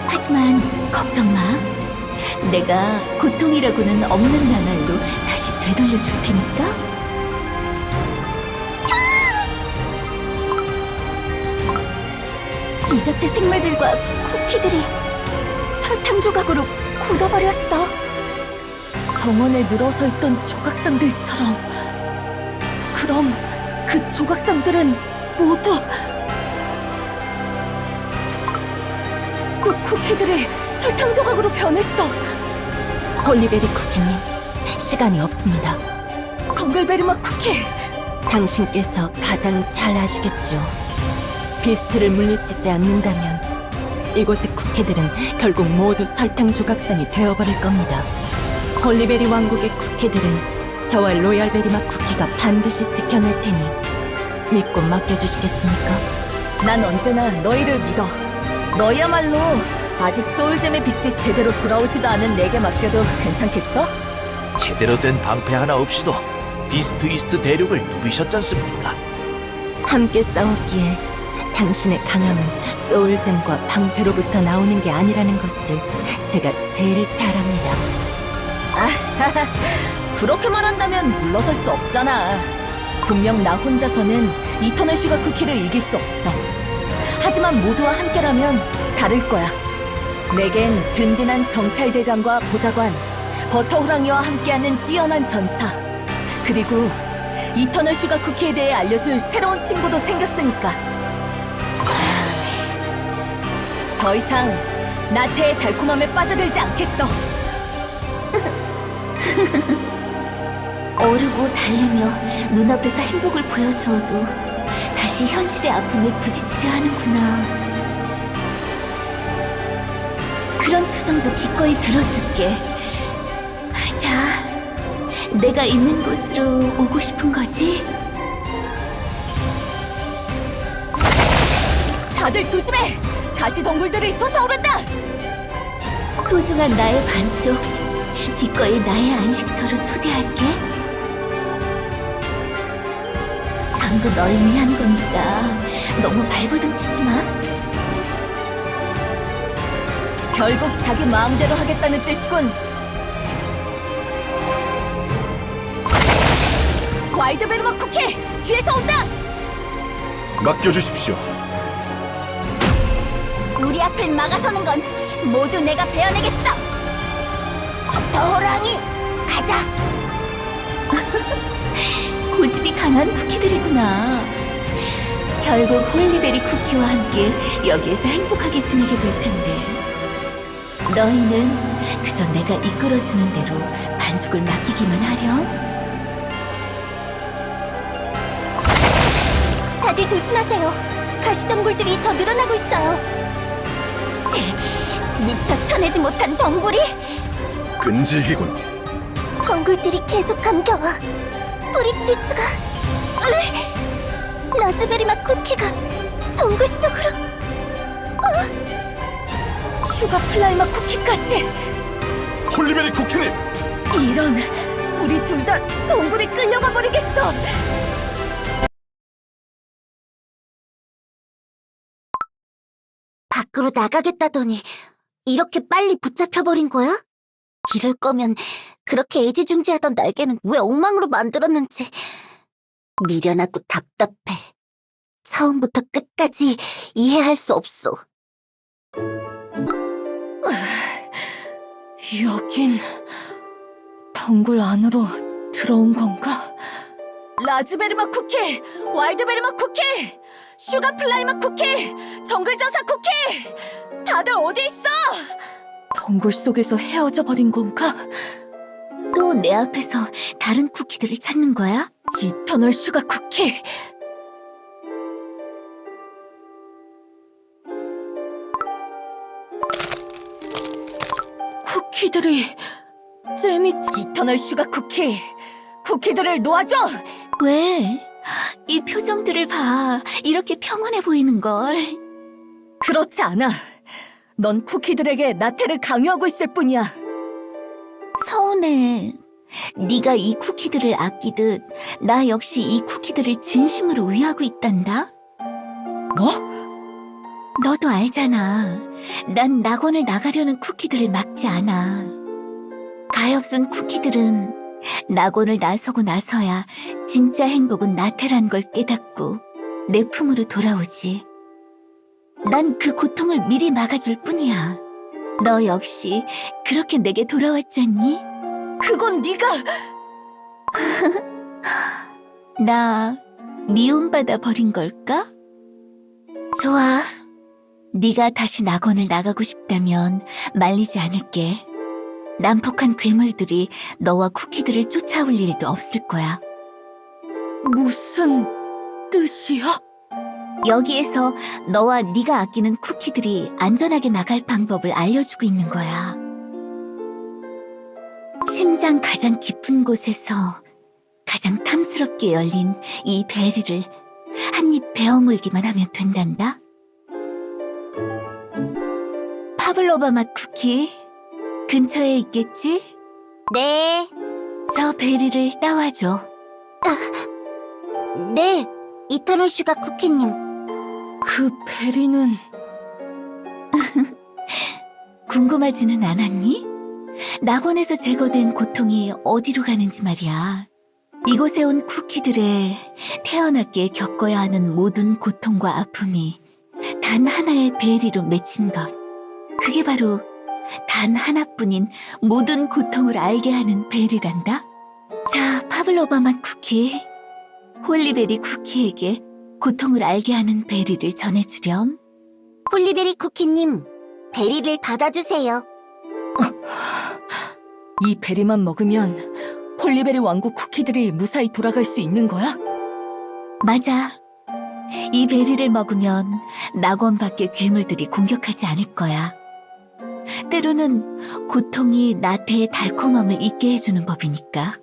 하지만 걱정 마. 내가 고통이라고는 없는 나날로 다시 되돌려줄 테니까. 디저트 생물들과 쿠키들이 설탕 조각으로 굳어버렸어. 정원에 늘어서 있던 조각상들처럼. 그럼 그 조각상들은 모두 또 쿠키들이 설탕 조각으로 변했어. 홀리베리 쿠키님, 시간이 없습니다. 정글베리맛 쿠키, 당신께서 가장 잘 아시겠죠. 비스트를 물리치지 않는다면 이곳의 쿠키들은 결국 모두 설탕 조각상이 되어버릴 겁니다. 홀리베리 왕국의 쿠키들은 저와 로얄베리맛 쿠키가 반드시 지켜낼 테니 믿고 맡겨주시겠습니까? 난 언제나 너희를 믿어. 너희야말로 아직 소울잼의 빛이 제대로 돌아오지도 않은 내게 맡겨도 괜찮겠어? 제대로 된 방패 하나 없이도 비스트 이스트 대륙을 누비셨잖습니까? 함께 싸웠기에 당신의 강함은 소울잼과 방패로부터 나오는 게 아니라는 것을 제가 제일 잘 압니다. 아하하, 그렇게 말한다면 물러설 수 없잖아. 분명 나 혼자서는 이터널 슈가 쿠키를 이길 수 없어. 하지만 모두와 함께라면 다를 거야. 내겐 든든한 정찰대장과 보좌관, 버터호랑이와 함께하는 뛰어난 전사, 그리고 이터널 슈가 쿠키에 대해 알려줄 새로운 친구도 생겼으니까. 더 이상 나태의 달콤함에 빠져들지 않겠어. 오르고 달리며 눈앞에서 행복을 보여주어도 다시 현실의 아픔에 부딪히려 하는구나. 그런 투정도 기꺼이 들어줄게. 자, 내가 있는 곳으로 오고 싶은 거지? 다들 조심해! 가시동굴들이 솟아오른다! 소중한 나의 반쪽, 기꺼이 나의 안식처로 초대할게. 전부 널 위한 거니까 너무 발버둥 치지 마. 결국 자기 마음대로 하겠다는 뜻이군. 와일드베리맛 쿠키! 뒤에서 온다! 맡겨주십시오. 우리 앞을 막아서는 건 모두 내가 베어내겠어. 버터호랑이, 가자. 고집이 강한 쿠키들이구나. 결국 홀리베리 쿠키와 함께 여기에서 행복하게 지내게 될 텐데, 너희는 그저 내가 이끌어주는 대로 반죽을 맡기기만 하렴. 다들 조심하세요. 가시덩굴들이 더 늘어나고 있어요. 미처 쳐내지 못한 덩굴이, 끈질기군. 덩굴들이 계속 감겨와. 뿌리칠 수가. 라즈베리맛 쿠키가 덩굴 속으로. 슈가 플라이맛 쿠키까지! 홀리베리 쿠키님! 이런, 우리 둘 다 동굴에 끌려가 버리겠어! 밖으로 나가겠다더니 이렇게 빨리 붙잡혀버린 거야? 이럴 거면 그렇게 애지중지하던 날개는 왜 엉망으로 만들었는지 미련하고 답답해. 처음부터 끝까지 이해할 수 없어. 여긴 덩굴 안으로 들어온 건가? 라즈베리맛 쿠키! 와일드베리맛 쿠키! 슈가 플라이맛 쿠키! 정글전사 쿠키! 다들 어디 있어? 덩굴 속에서 헤어져 버린 건가? 또 내 앞에서 다른 쿠키들을 찾는 거야? 이터널 슈가 쿠키! 쿠키들이 잼이 이터널 슈가 쿠키! 쿠키들을 놓아줘! 왜? 이 표정들을 봐. 이렇게 평온해 보이는 걸. 그렇지 않아. 넌 쿠키들에게 나태를 강요하고 있을 뿐이야. 서운해. 네가 이 쿠키들을 아끼듯 나 역시 이 쿠키들을 진심으로 위하고 있단다. 뭐? 너도 알잖아. 난 낙원을 나가려는 쿠키들을 막지 않아. 가엾은 쿠키들은 낙원을 나서고 나서야 진짜 행복은 나태란 걸 깨닫고 내 품으로 돌아오지. 난 그 고통을 미리 막아줄 뿐이야. 너 역시 그렇게 내게 돌아왔잖니? 그건 네가 나 미움받아 버린 걸까? 좋아. 네가 다시 낙원을 나가고 싶다면 말리지 않을게. 난폭한 괴물들이 너와 쿠키들을 쫓아올 일도 없을 거야. 무슨 뜻이야? 여기에서 너와 네가 아끼는 쿠키들이 안전하게 나갈 방법을 알려주고 있는 거야. 심장 가장 깊은 곳에서 가장 탐스럽게 열린 이 베리를 한 입 베어물기만 하면 된단다. 파블로바 맛 쿠키, 근처에 있겠지? 네, 저 베리를 따와줘. 네, 이터널 슈가 쿠키님. 그 베리는 궁금하지는 않았니? 낙원에서 제거된 고통이 어디로 가는지 말이야. 이곳에 온 쿠키들의 태어났기에 겪어야 하는 모든 고통과 아픔이 단 하나의 베리로 맺힌 것. 그게 바로 단 하나뿐인 모든 고통을 알게 하는 베리란다. 자, 파블로바 맛 쿠키. 홀리베리 쿠키에게 고통을 알게 하는 베리를 전해주렴. 홀리베리 쿠키님, 베리를 받아주세요. 이 베리만 먹으면 홀리베리 왕국 쿠키들이 무사히 돌아갈 수 있는 거야? 맞아. 이 베리를 먹으면 낙원 밖의 괴물들이 공격하지 않을 거야. 때로는 고통이 나태의 달콤함을 잊게 해주는 법이니까.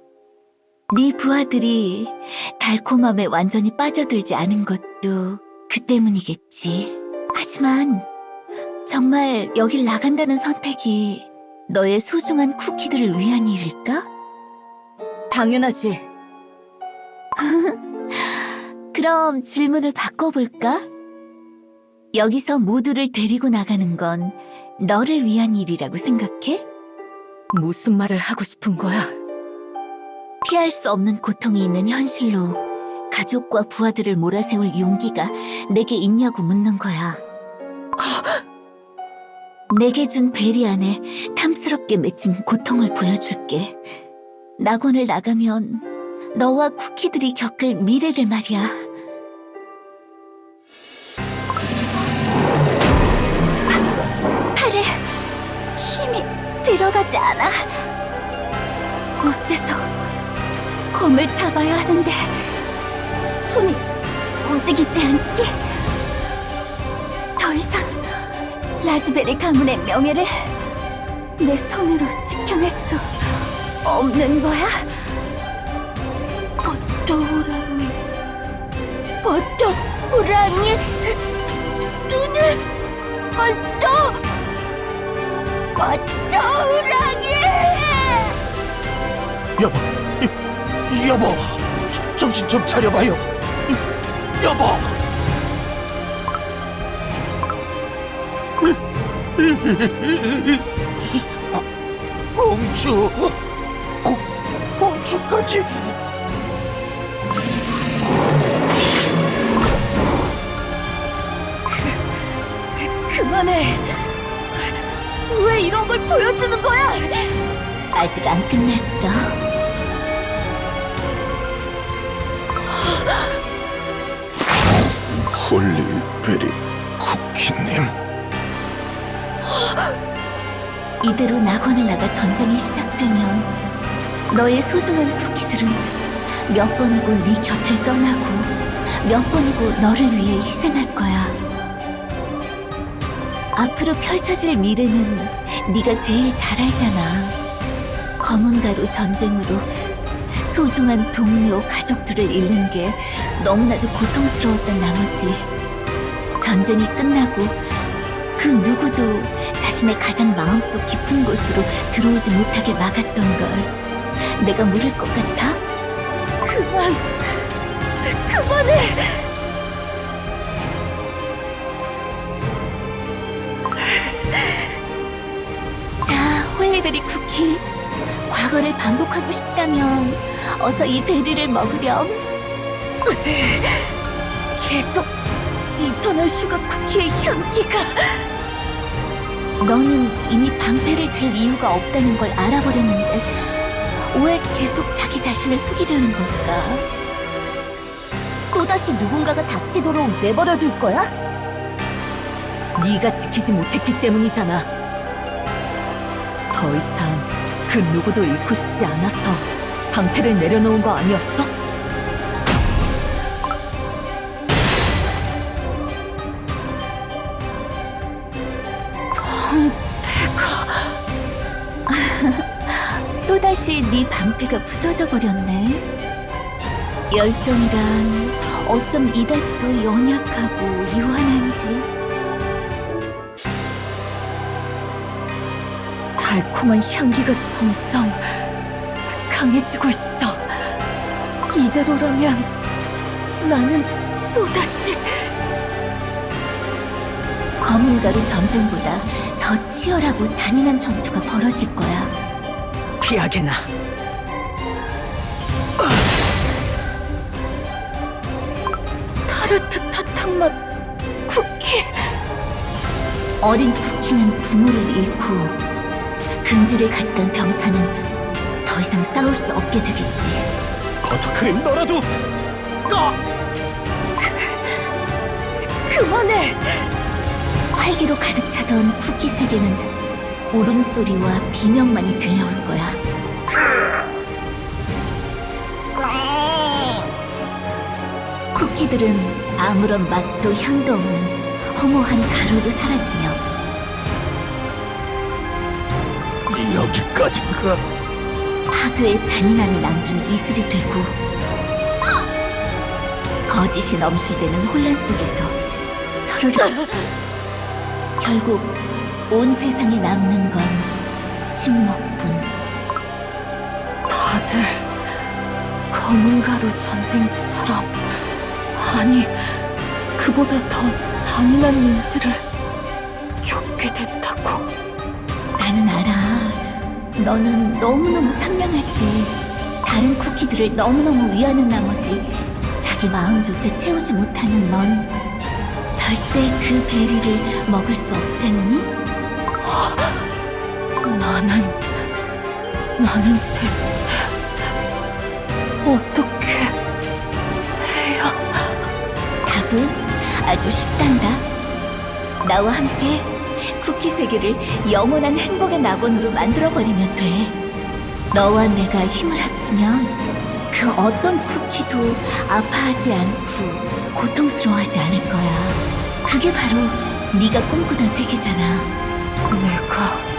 네 부하들이 달콤함에 완전히 빠져들지 않은 것도 그 때문이겠지. 하지만 정말 여길 나간다는 선택이 너의 소중한 쿠키들을 위한 일일까? 당연하지. 그럼 질문을 바꿔볼까? 여기서 모두를 데리고 나가는 건 너를 위한 일이라고 생각해? 무슨 말을 하고 싶은 거야? 피할 수 없는 고통이 있는 현실로 가족과 부하들을 몰아세울 용기가 내게 있냐고 묻는 거야. 내게 준 베리 안에 탐스럽게 맺힌 고통을 보여줄게. 낙원을 나가면 너와 쿠키들이 겪을 미래를 말이야. 팔에 힘이 들어가지 않아. 어째서 검을 잡아야 하는데 손이 움직이지 않지? 더 이상 라즈베리 가문의 명예를 내 손으로 지켜낼 수 없는 거야? 버터호랑이, 버터호랑이 눈을 안 떠! 버터호랑이! 여보, 여보, 정신 좀 차려봐요. 여보. 공주, 공주까지. 그만해. 왜 이런 걸 보여주는 거야? 아직 안 끝났어. 홀리베리 쿠키님. 이대로 낙원을 나가 전쟁이 시작되면 너의 소중한 쿠키들은 몇 번이고 네 곁을 떠나고 몇 번이고 너를 위해 희생할 거야. 앞으로 펼쳐질 미래는 네가 제일 잘 알잖아. 검은 가루 전쟁으로 소중한 동료, 가족들을 잃는 게 너무나도 고통스러웠던 나머지 전쟁이 끝나고 그 누구도 자신의 가장 마음속 깊은 곳으로 들어오지 못하게 막았던 걸 내가 모를 것 같아? 그만해! 자, 홀리베리 쿠키. 과거를 반복하고 싶다면 어서 이 베리를 먹으렴. 계속 이터널 슈가 쿠키의 향기가. 너는 이미 방패를 들 이유가 없다는 걸 알아버렸는데 왜 계속 자기 자신을 속이려는 걸까? 또 또다시 누군가가 다치도록 내버려 둘 거야? 네가 지키지 못했기 때문이잖아. 더 이상 그 누구도 잃고 싶지 않아서 방패를 내려놓은 거 아니었어? 또다시 네 방패가 부서져 버렸네. 열정이란 어쩜 이다지도 연약하고 유한한지. 달콤한 향기가 점점 강해지고 있어. 이대로라면 나는 또다시 검은 가루 전쟁보다 더 치열하고 잔인한 전투가 벌어질 거야. 피하게나. 타르트 타탕 맛 쿠키. 어린 쿠키는 부모를 잃고 긍지를 가지던 병사는 더 이상 싸울 수 없게 되겠지. 버터크림 너라도. 그만해. 활기로 가득 차던 쿠키 세계는 울음소리와 비명만이 들려올 거야. 쿠키들은 아무런 맛도 향도 없는 허무한 가루로 사라지며 여기까지인가? 파괴의 잔인함이 남긴 이슬이 되고 거짓이 넘실대는 혼란 속에서 서로를 결국 온 세상에 남는 건 침묵뿐. 다들 검은 가루 전쟁처럼, 아니 그보다 더 잔인한 일들을 겪게 됐다고. 나는 알아. 너는 너무너무 상냥하지. 다른 쿠키들을 너무너무 위하는 나머지 자기 마음조차 채우지 못하는 넌 절대 그 베리를 먹을 수 없잖니? 나는 대체 어떻게 해야? 답은 아주 쉽단다. 나와 함께 쿠키 세계를 영원한 행복의 낙원으로 만들어버리면 돼. 너와 내가 힘을 합치면 그 어떤 쿠키도 아파하지 않고 고통스러워하지 않을 거야. 그게 바로 네가 꿈꾸던 세계잖아. 내가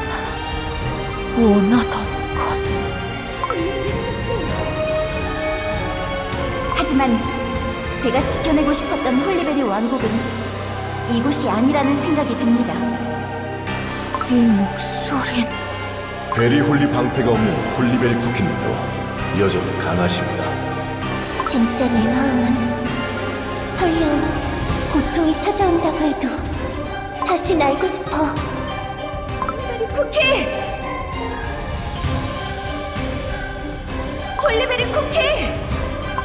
원하던 것. 하지만 제가 지켜내고 싶었던 홀리베리 왕국은 이곳이 아니라는 생각이 듭니다. 이 목소린 베리 홀리 방패가 없는 홀리베리 쿠키님도 여전히 강하십니다. 진짜 내 마음은 설령 고통이 찾아온다고 해도 다시 날고 싶어. 쿠키! 홀리베리 쿠키!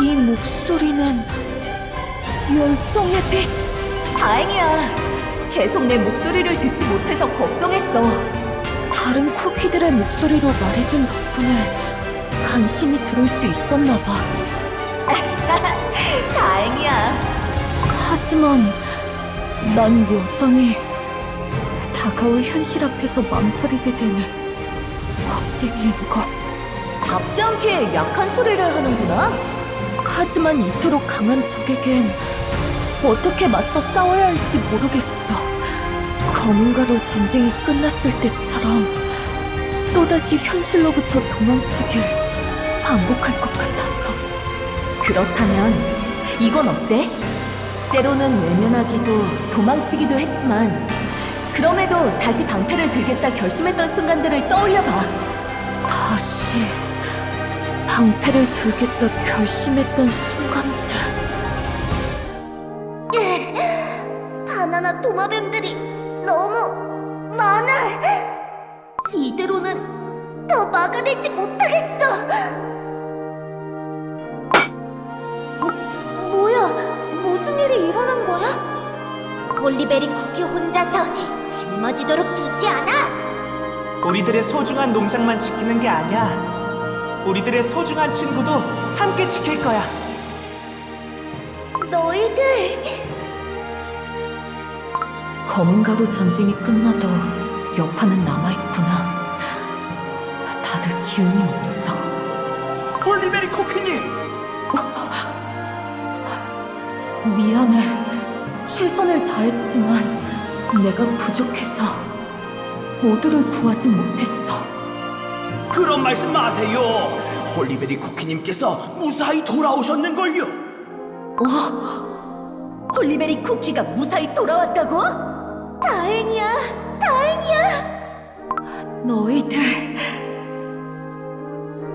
이 목소리는 열정의 빛. 다행이야. 계속 내 목소리를 듣지 못해서 걱정했어. 다른 쿠키들의 목소리로 말해준 덕분에 간신히 들을 수 있었나 봐. 다행이야. 하지만 난 여전히 다가올 현실 앞에서 망설이게 되는 겁쟁이인걸. 답지 않게 약한 소리를 하는구나. 하지만 이토록 강한 적에겐 어떻게 맞서 싸워야 할지 모르겠어. 검은 가루 전쟁이 끝났을 때처럼 또다시 현실로부터 도망치길 반복할 것 같아서. 그렇다면 이건 어때? 때로는 외면하기도 도망치기도 했지만 그럼에도 다시 방패를 들겠다 결심했던 순간들을 떠올려봐. 다시 방패를 들겠다 결심했던 순간들. 바나나 도마뱀들이 너무 많아. 이대로는 더 막아내지 못하겠어. 뭐야? 무슨 일이 일어난 거야? 홀리베리 쿠키 혼자서 짊어지도록 두지 않아. 우리들의 소중한 농장만 지키는 게 아니야. 우리들의 소중한 친구도 함께 지킬 거야. 너희들 검은 가루 전쟁이 끝나도 여파는 남아있구나. 다들 기운이 없어. 홀리베리 쿠키님! 미안해. 최선을 다했지만 내가 부족해서 모두를 구하진 못했어. 그런 말씀 마세요. 홀리베리 쿠키님께서 무사히 돌아오셨는걸요. 홀리베리 쿠키가 무사히 돌아왔다고? 다행이야, 다행이야. 너희들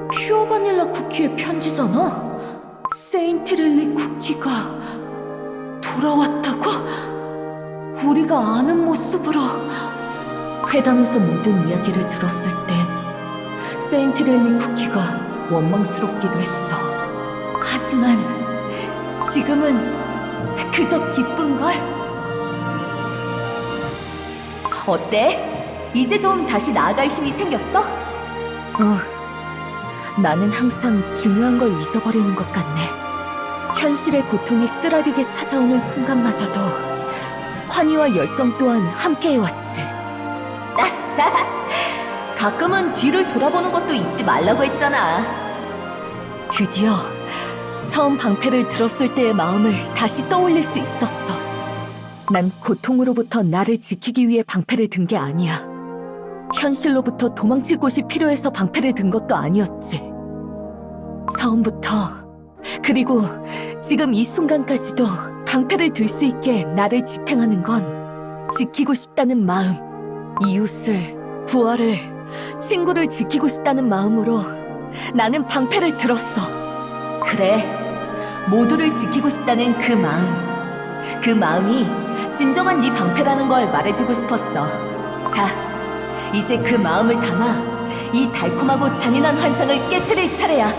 퓨어 바닐라 쿠키의 편지잖아? 세인트릴리 쿠키가 돌아왔다고? 우리가 아는 모습으로. 회담에서 모든 이야기를 들었을 땐 세인트릴리 쿠키가 원망스럽기도 했어. 하지만 지금은 그저 기쁜걸? 어때? 이제 좀 다시 나아갈 힘이 생겼어? 나는 항상 중요한 걸 잊어버리는 것 같네. 현실의 고통이 쓰라리게 찾아오는 순간마저도 환희와 열정 또한 함께해왔지. 가끔은 뒤를 돌아보는 것도 잊지 말라고 했잖아. 드디어 처음 방패를 들었을 때의 마음을 다시 떠올릴 수 있었어. 난 고통으로부터 나를 지키기 위해 방패를 든 게 아니야. 현실로부터 도망칠 곳이 필요해서 방패를 든 것도 아니었지. 처음부터, 그리고 지금 이 순간까지도 방패를 들 수 있게 나를 지탱하는 건 지키고 싶다는 마음, 이웃을, 부하를, 친구를 지키고 싶다는 마음으로 나는 방패를 들었어. 그래, 모두를 지키고 싶다는 그 마음, 그 마음이 진정한 네 방패라는 걸 말해주고 싶었어. 자, 이제 그 마음을 담아 이 달콤하고 잔인한 환상을 깨트릴 차례야.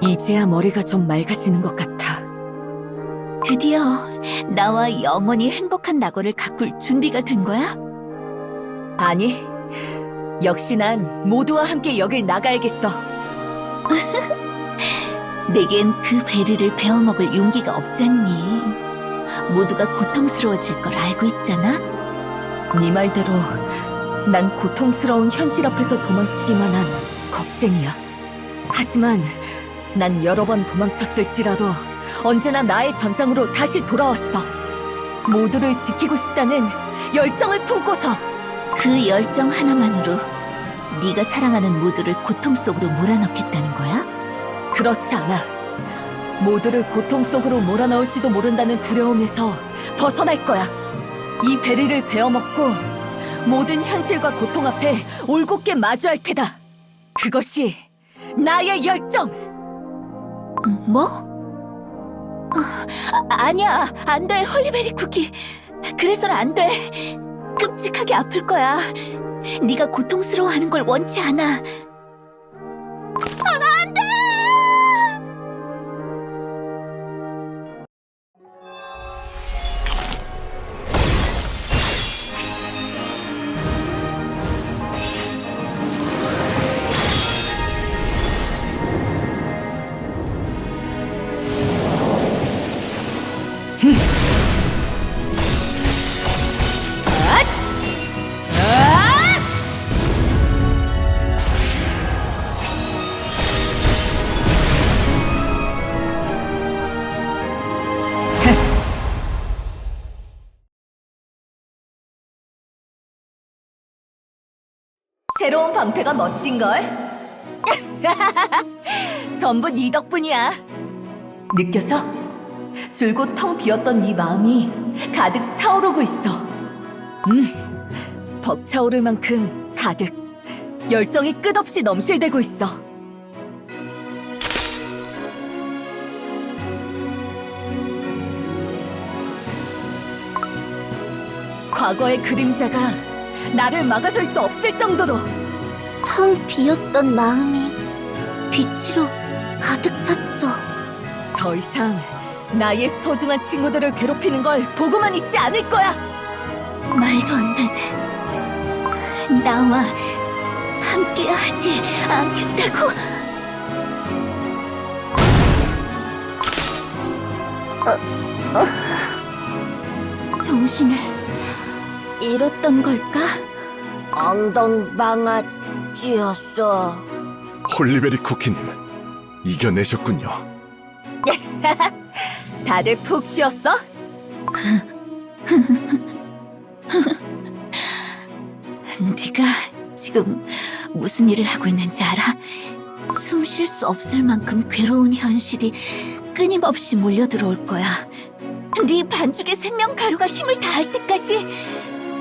이제야 머리가 좀 맑아지는 것 같아. 드디어 나와 영원히 행복한 낙원을 가꿀 준비가 된 거야? 아니, 역시 난 모두와 함께 여길 나가야겠어. 내겐 그 베리를 베어먹을 용기가 없잖니. 모두가 고통스러워질 걸 알고 있잖아? 네 말대로 난 고통스러운 현실 앞에서 도망치기만 한 겁쟁이야. 하지만 난 여러 번 도망쳤을지라도 언제나 나의 전장으로 다시 돌아왔어. 모두를 지키고 싶다는 열정을 품고서. 그 열정 하나만으로 네가 사랑하는 모두를 고통 속으로 몰아넣겠다는 거야? 그렇지 않아. 모두를 고통 속으로 몰아넣을지도 모른다는 두려움에서 벗어날 거야. 이 베리를 베어먹고 모든 현실과 고통 앞에 올곧게 마주할 테다. 그것이 나의 열정! 뭐? 아니야, 안 돼, 홀리베리 쿠키. 그래서는 안 돼. 끔찍하게 아플 거야. 네가 고통스러워하는 걸 원치 않아. 새로운 방패가 멋진걸? 전부 네 덕분이야. 느껴져? 줄곧 텅 비었던 네 마음이 가득 차오르고 있어. 벅차오를 만큼 가득 열정이 끝없이 넘실대고 있어. 과거의 그림자가 나를 막아설 수 없을 정도로. 텅 비었던 마음이 빛으로 가득 찼어. 더 이상 나의 소중한 친구들을 괴롭히는 걸 보고만 있지 않을 거야. 말도 안 돼. 나와 함께 하지 않겠다고. 정신을 잃었던 걸까? 엉덩방아찌였어. 홀리베리 쿠키님, 이겨내셨군요. 다들 푹 쉬었어? 네가 지금 무슨 일을 하고 있는지 알아? 숨 쉴 수 없을 만큼 괴로운 현실이 끊임없이 몰려들어올 거야. 네 반죽의 생명 가루가 힘을 다할 때까지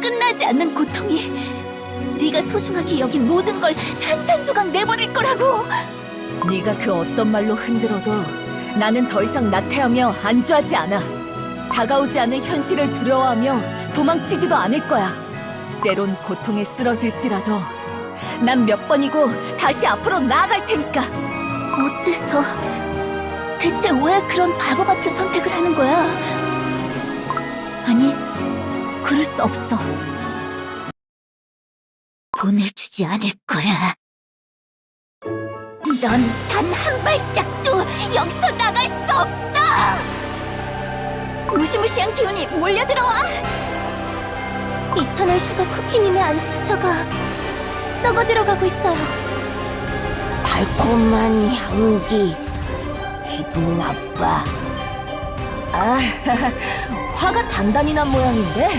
끝나지 않는 고통이 네가 소중하게 여긴 모든 걸 산산조각 내버릴 거라고. 네가 그 어떤 말로 흔들어도 나는 더 이상 나태하며 안주하지 않아. 다가오지 않는 현실을 두려워하며 도망치지도 않을 거야. 때론 고통에 쓰러질지라도 난 몇 번이고 다시 앞으로 나아갈 테니까. 어째서 대체 왜 그런 바보 같은 선택을 하는 거야? 아니, 그럴 수 없어. 보내주지 않을 거야. 넌 단 한 발짝도 여기서 나갈 수 없어! 무시무시한 기운이 몰려들어와! 이터널 슈가 쿠키님의 안식처가 썩어 들어가고 있어요. 달콤한 향기. 기분 나빠. 아, 화가 단단히 난 모양인데?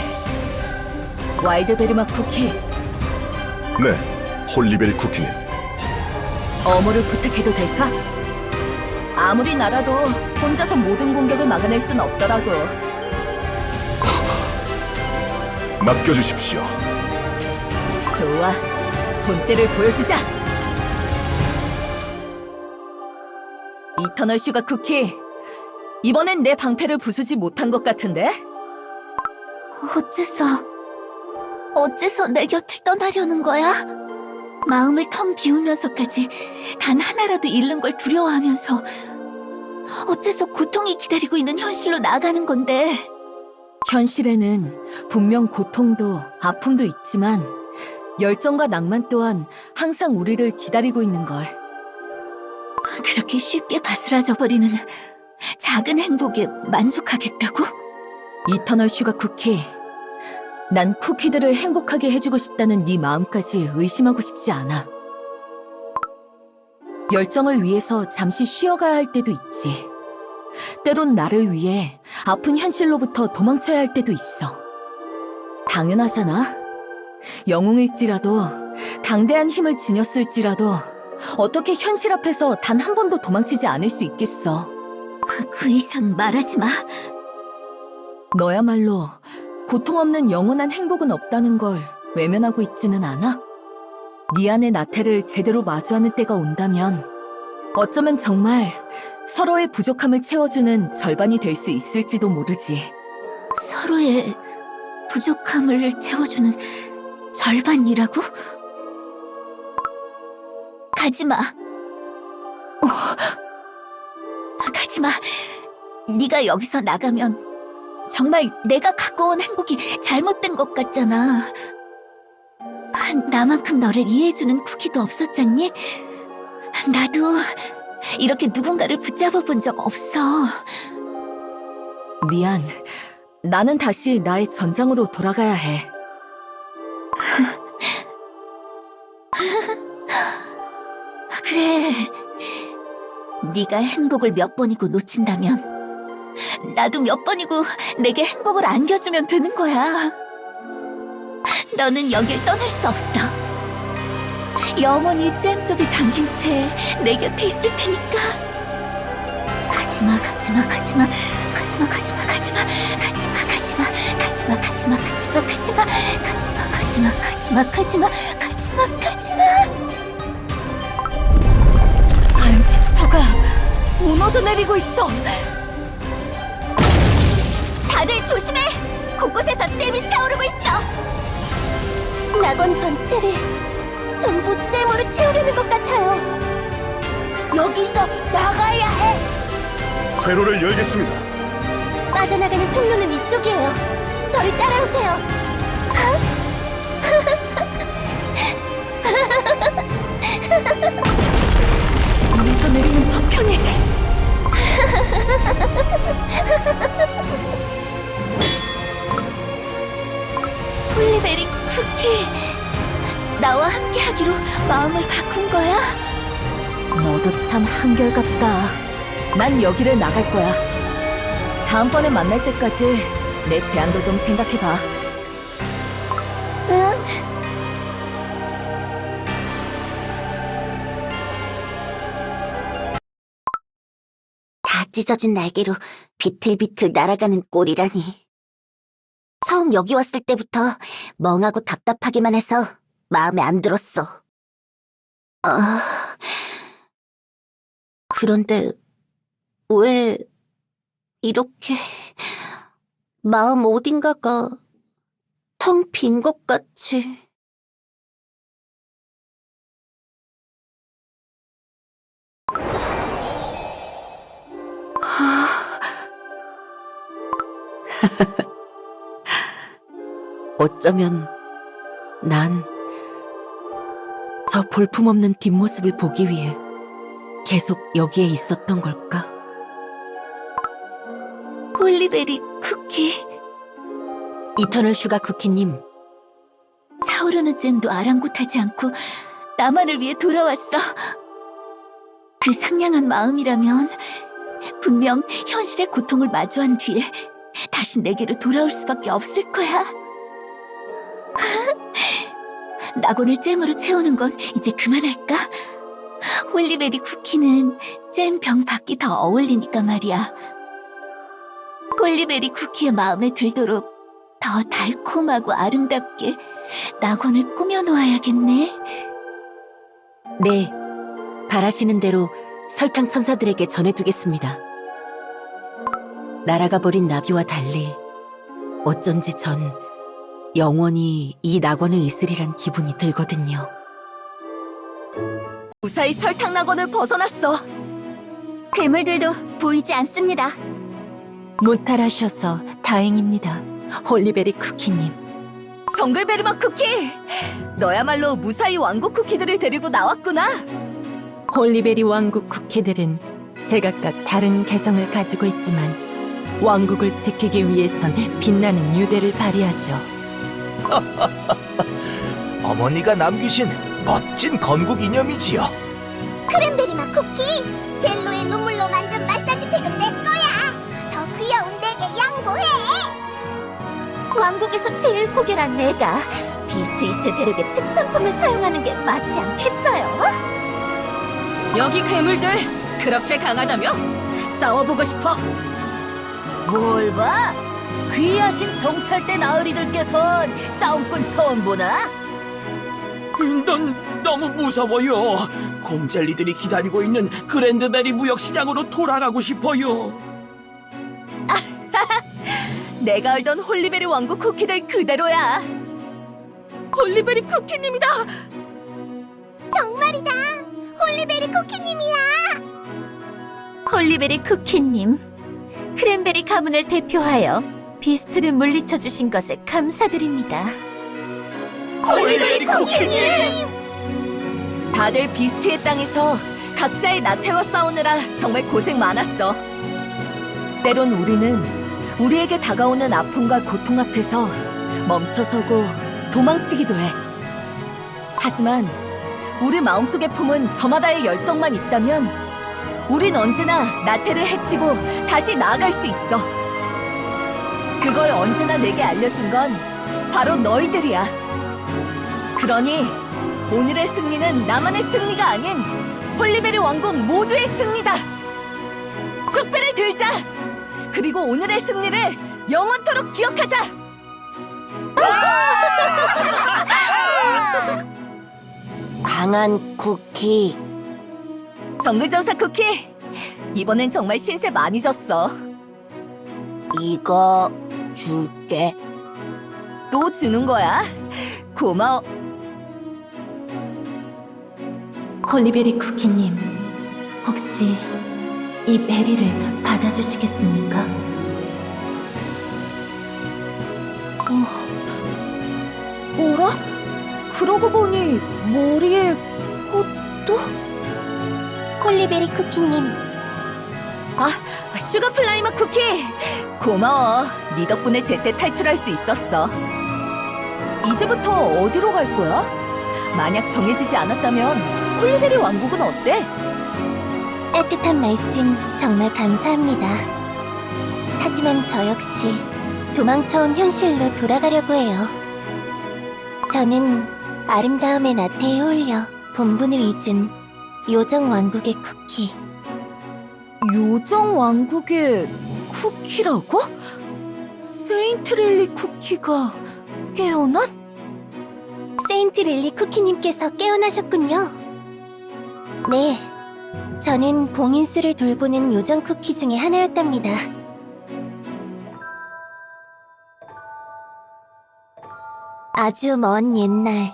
와일드베리맛 쿠키, 네, 홀리베리 쿠키님. 어무를 부탁해도 될까? 아무리 나라도 혼자서 모든 공격을 막아낼 순 없더라고. 맡겨주십시오. 좋아, 본때를 보여주자! 이터널 슈가 쿠키, 이번엔 내 방패를 부수지 못한 것 같은데? 어째서 내 곁을 떠나려는 거야? 마음을 텅 비우면서까지 단 하나라도 잃는 걸 두려워하면서 어째서 고통이 기다리고 있는 현실로 나아가는 건데? 현실에는 분명 고통도 아픔도 있지만 열정과 낭만 또한 항상 우리를 기다리고 있는 걸. 그렇게 쉽게 바스라져 버리는 작은 행복에 만족하겠다고? 이터널 슈가 쿠키, 난 쿠키들을 행복하게 해주고 싶다는 네 마음까지 의심하고 싶지 않아. 열정을 위해서 잠시 쉬어가야 할 때도 있지. 때론 나를 위해 아픈 현실로부터 도망쳐야 할 때도 있어. 당연하잖아. 영웅일지라도 강대한 힘을 지녔을지라도 어떻게 현실 앞에서 단 한 번도 도망치지 않을 수 있겠어. 그 이상 말하지 마. 너야말로 고통 없는 영원한 행복은 없다는 걸 외면하고 있지는 않아? 네 안의 나태를 제대로 마주하는 때가 온다면 어쩌면 정말 서로의 부족함을 채워주는 절반이 될 수 있을지도 모르지. 서로의 부족함을 채워주는 절반이라고? 가지마. 가지마. 네가 여기서 나가면 정말 내가 갖고 온 행복이 잘못된 것 같잖아. 나만큼 너를 이해해주는 쿠키도 없었잖니? 나도 이렇게 누군가를 붙잡아 본 적 없어. 미안. 나는 다시 나의 전장으로 돌아가야 해. 그래. 네가 행복을 몇 번이고 놓친다면 나도 몇 번이고 내게 행복을 안겨주면 되는 거야. 너는 여길 떠날 수 없어. 영원히 잼 속에 잠긴 채 내 곁에 있을 테니까. 가지마, 가지마, 가지마, 가지마, 가지마, 가지마, 가지마, 가지마, 가지마, 가지마, 가지마, 가지마, 가지마, 가지마, 가지마, 가지마, 가지마. 안식처가 무너져 내리고 있어. 다들 조심해! 곳곳에서 잼이 차오르고 있어! 낙원 전체를 전부 잼으로 채우려는 것 같아요. 여기서 나가야 해! 퇴로를 열겠습니다. 빠져나가는 통로는 이쪽이에요. 저를 따라오세요. 물에서 내리는 파편이 나와 함께하기로 마음을 바꾼 거야? 너도 참 한결같다. 난 여기를 나갈 거야. 다음번에 만날 때까지 내 제안도 좀 생각해봐. 다 찢어진 날개로 비틀비틀 날아가는 꼴이라니. 처음 여기 왔을 때부터 멍하고 답답하기만 해서 마음에 안 들었어. 그런데 왜 이렇게 마음 어딘가가 텅 빈 것 같이. 어쩌면 난 저 볼품없는 뒷모습을 보기 위해 계속 여기에 있었던 걸까? 홀리베리 쿠키. 이터널 슈가 쿠키님, 차오르는 잼도 아랑곳하지 않고 나만을 위해 돌아왔어. 그 상냥한 마음이라면 분명 현실의 고통을 마주한 뒤에 다시 내게로 돌아올 수밖에 없을 거야. 낙원을 잼으로 채우는 건 이제 그만할까? 홀리베리 쿠키는 잼병 밖이 더 어울리니까 말이야. 홀리베리 쿠키의 마음에 들도록 더 달콤하고 아름답게 낙원을 꾸며놓아야겠네. 네, 바라시는 대로 설탕 천사들에게 전해두겠습니다. 날아가 버린 나비와 달리 어쩐지 전 영원히 이 낙원에 있으리란 기분이 들거든요. 무사히 설탕 낙원을 벗어났어. 괴물들도 보이지 않습니다. 모탈하셔서 다행입니다, 홀리베리 쿠키님. 정글베리맛 쿠키! 너야말로 무사히 왕국 쿠키들을 데리고 나왔구나. 홀리베리 왕국 쿠키들은 제각각 다른 개성을 가지고 있지만 왕국을 지키기 위해선 빛나는 유대를 발휘하죠. 어머니가 남기신 멋진 건국 이념이지요. 크랜베리 맛 쿠키! 젤로의 눈물로 만든 마사지 팩은 내 거야! 더 귀여운 내게 양보해! 왕국에서 제일 고결한 내가 비스트이스트 대륙의 특산품을 사용하는 게 맞지 않겠어요? 여기 괴물들 그렇게 강하다며? 싸워보고 싶어? 뭘 봐? 귀하신 정찰대 나으리들께선 싸움꾼 처음 보나? 넌 너무 무서워요. 곰젤리들이 기다리고 있는 그랜드베리 무역시장으로 돌아가고 싶어요. 내가 알던 홀리베리 왕국 쿠키들 그대로야. 홀리베리 쿠키님이다. 정말이다! 홀리베리 쿠키님이야! 홀리베리 쿠키님, 크랜베리 가문을 대표하여 비스트를 물리쳐 주신 것에 감사드립니다. 홀리베리 쿠키님! 다들 비스트의 땅에서 각자의 나태와 싸우느라 정말 고생 많았어. 때론 우리는 우리에게 다가오는 아픔과 고통 앞에서 멈춰서고 도망치기도 해. 하지만 우리 마음속에 품은 저마다의 열정만 있다면 우린 언제나 나태를 해치고 다시 나아갈 수 있어. 그걸 언제나 내게 알려준 건 바로 너희들이야. 그러니 오늘의 승리는 나만의 승리가 아닌 홀리베리 왕국 모두의 승리다. 축배를 들자. 그리고 오늘의 승리를 영원토록 기억하자. 강한 쿠키. 정글전사 쿠키, 이번엔 정말 신세 많이 졌어. 이거 줄게. 또 주는 거야? 고마워. 홀리베리 쿠키님, 혹시 이 베리를 받아주시겠습니까? 뭐라? 그러고 보니 머리에 꽃도? 홀리베리 쿠키님, 슈가플라이마 쿠키! 고마워. 네 덕분에 제때 탈출할 수 있었어. 이제부터 어디로 갈 거야? 만약 정해지지 않았다면 홀리베리 왕국은 어때? 따뜻한 말씀 정말 감사합니다. 하지만 저 역시 도망쳐온 현실로 돌아가려고 해요. 저는 아름다움의 나태에 홀려 본분을 잊은 요정 왕국의 쿠키. 요정 왕국의 쿠키라고? 세인트릴리 쿠키가 깨어난? 세인트 릴리 쿠키님께서 깨어나셨군요. 네, 저는 봉인수를 돌보는 요정 쿠키 중에 하나였답니다. 아주 먼 옛날,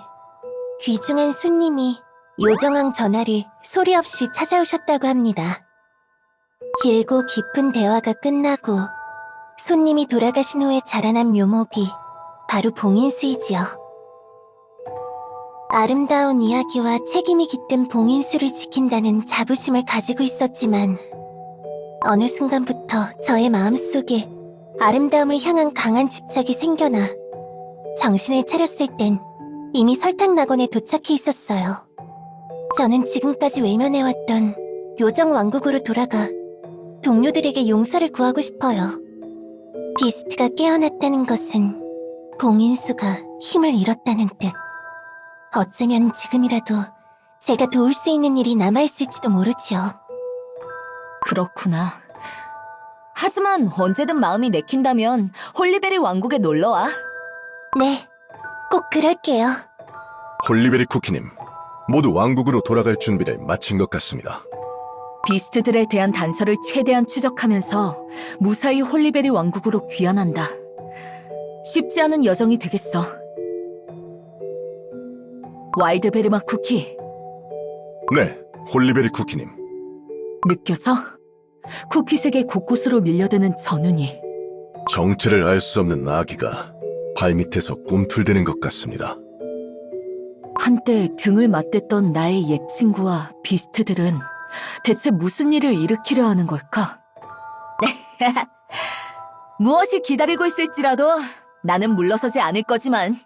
귀중한 손님이 요정왕 전하를 소리 없이 찾아오셨다고 합니다. 길고 깊은 대화가 끝나고 손님이 돌아가신 후에 자라난 묘목이 바로 봉인수이지요. 아름다운 이야기와 책임이 깃든 봉인수를 지킨다는 자부심을 가지고 있었지만 어느 순간부터 저의 마음속에 아름다움을 향한 강한 집착이 생겨나 정신을 차렸을 땐 이미 설탕낙원에 도착해 있었어요. 저는 지금까지 외면해왔던 요정 왕국으로 돌아가 동료들에게 용서를 구하고 싶어요. 비스트가 깨어났다는 것은 봉인수가 힘을 잃었다는 뜻. 어쩌면 지금이라도 제가 도울 수 있는 일이 남아있을지도 모르지요. 그렇구나. 하지만 언제든 마음이 내킨다면 홀리베리 왕국에 놀러와. 네, 꼭 그럴게요. 홀리베리 쿠키님, 모두 왕국으로 돌아갈 준비를 마친 것 같습니다. 비스트들에 대한 단서를 최대한 추적하면서 무사히 홀리베리 왕국으로 귀환한다. 쉽지 않은 여정이 되겠어. 와일드베리맛 쿠키, 네, 홀리베리 쿠키님. 느껴져? 쿠키 세계 곳곳으로 밀려드는 전운이. 정체를 알 수 없는 아기가 발밑에서 꿈틀대는 것 같습니다. 한때 등을 맞댔던 나의 옛 친구와 비스트들은 대체 무슨 일을 일으키려 하는 걸까? 무엇이 기다리고 있을지라도 나는 물러서지 않을 거지만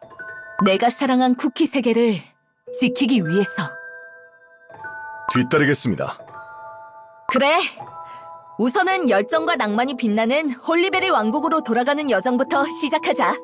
내가 사랑한 쿠키 세계를 지키기 위해서. 뒤따르겠습니다. 그래! 우선은 열정과 낭만이 빛나는 홀리베리 왕국으로 돌아가는 여정부터 시작하자.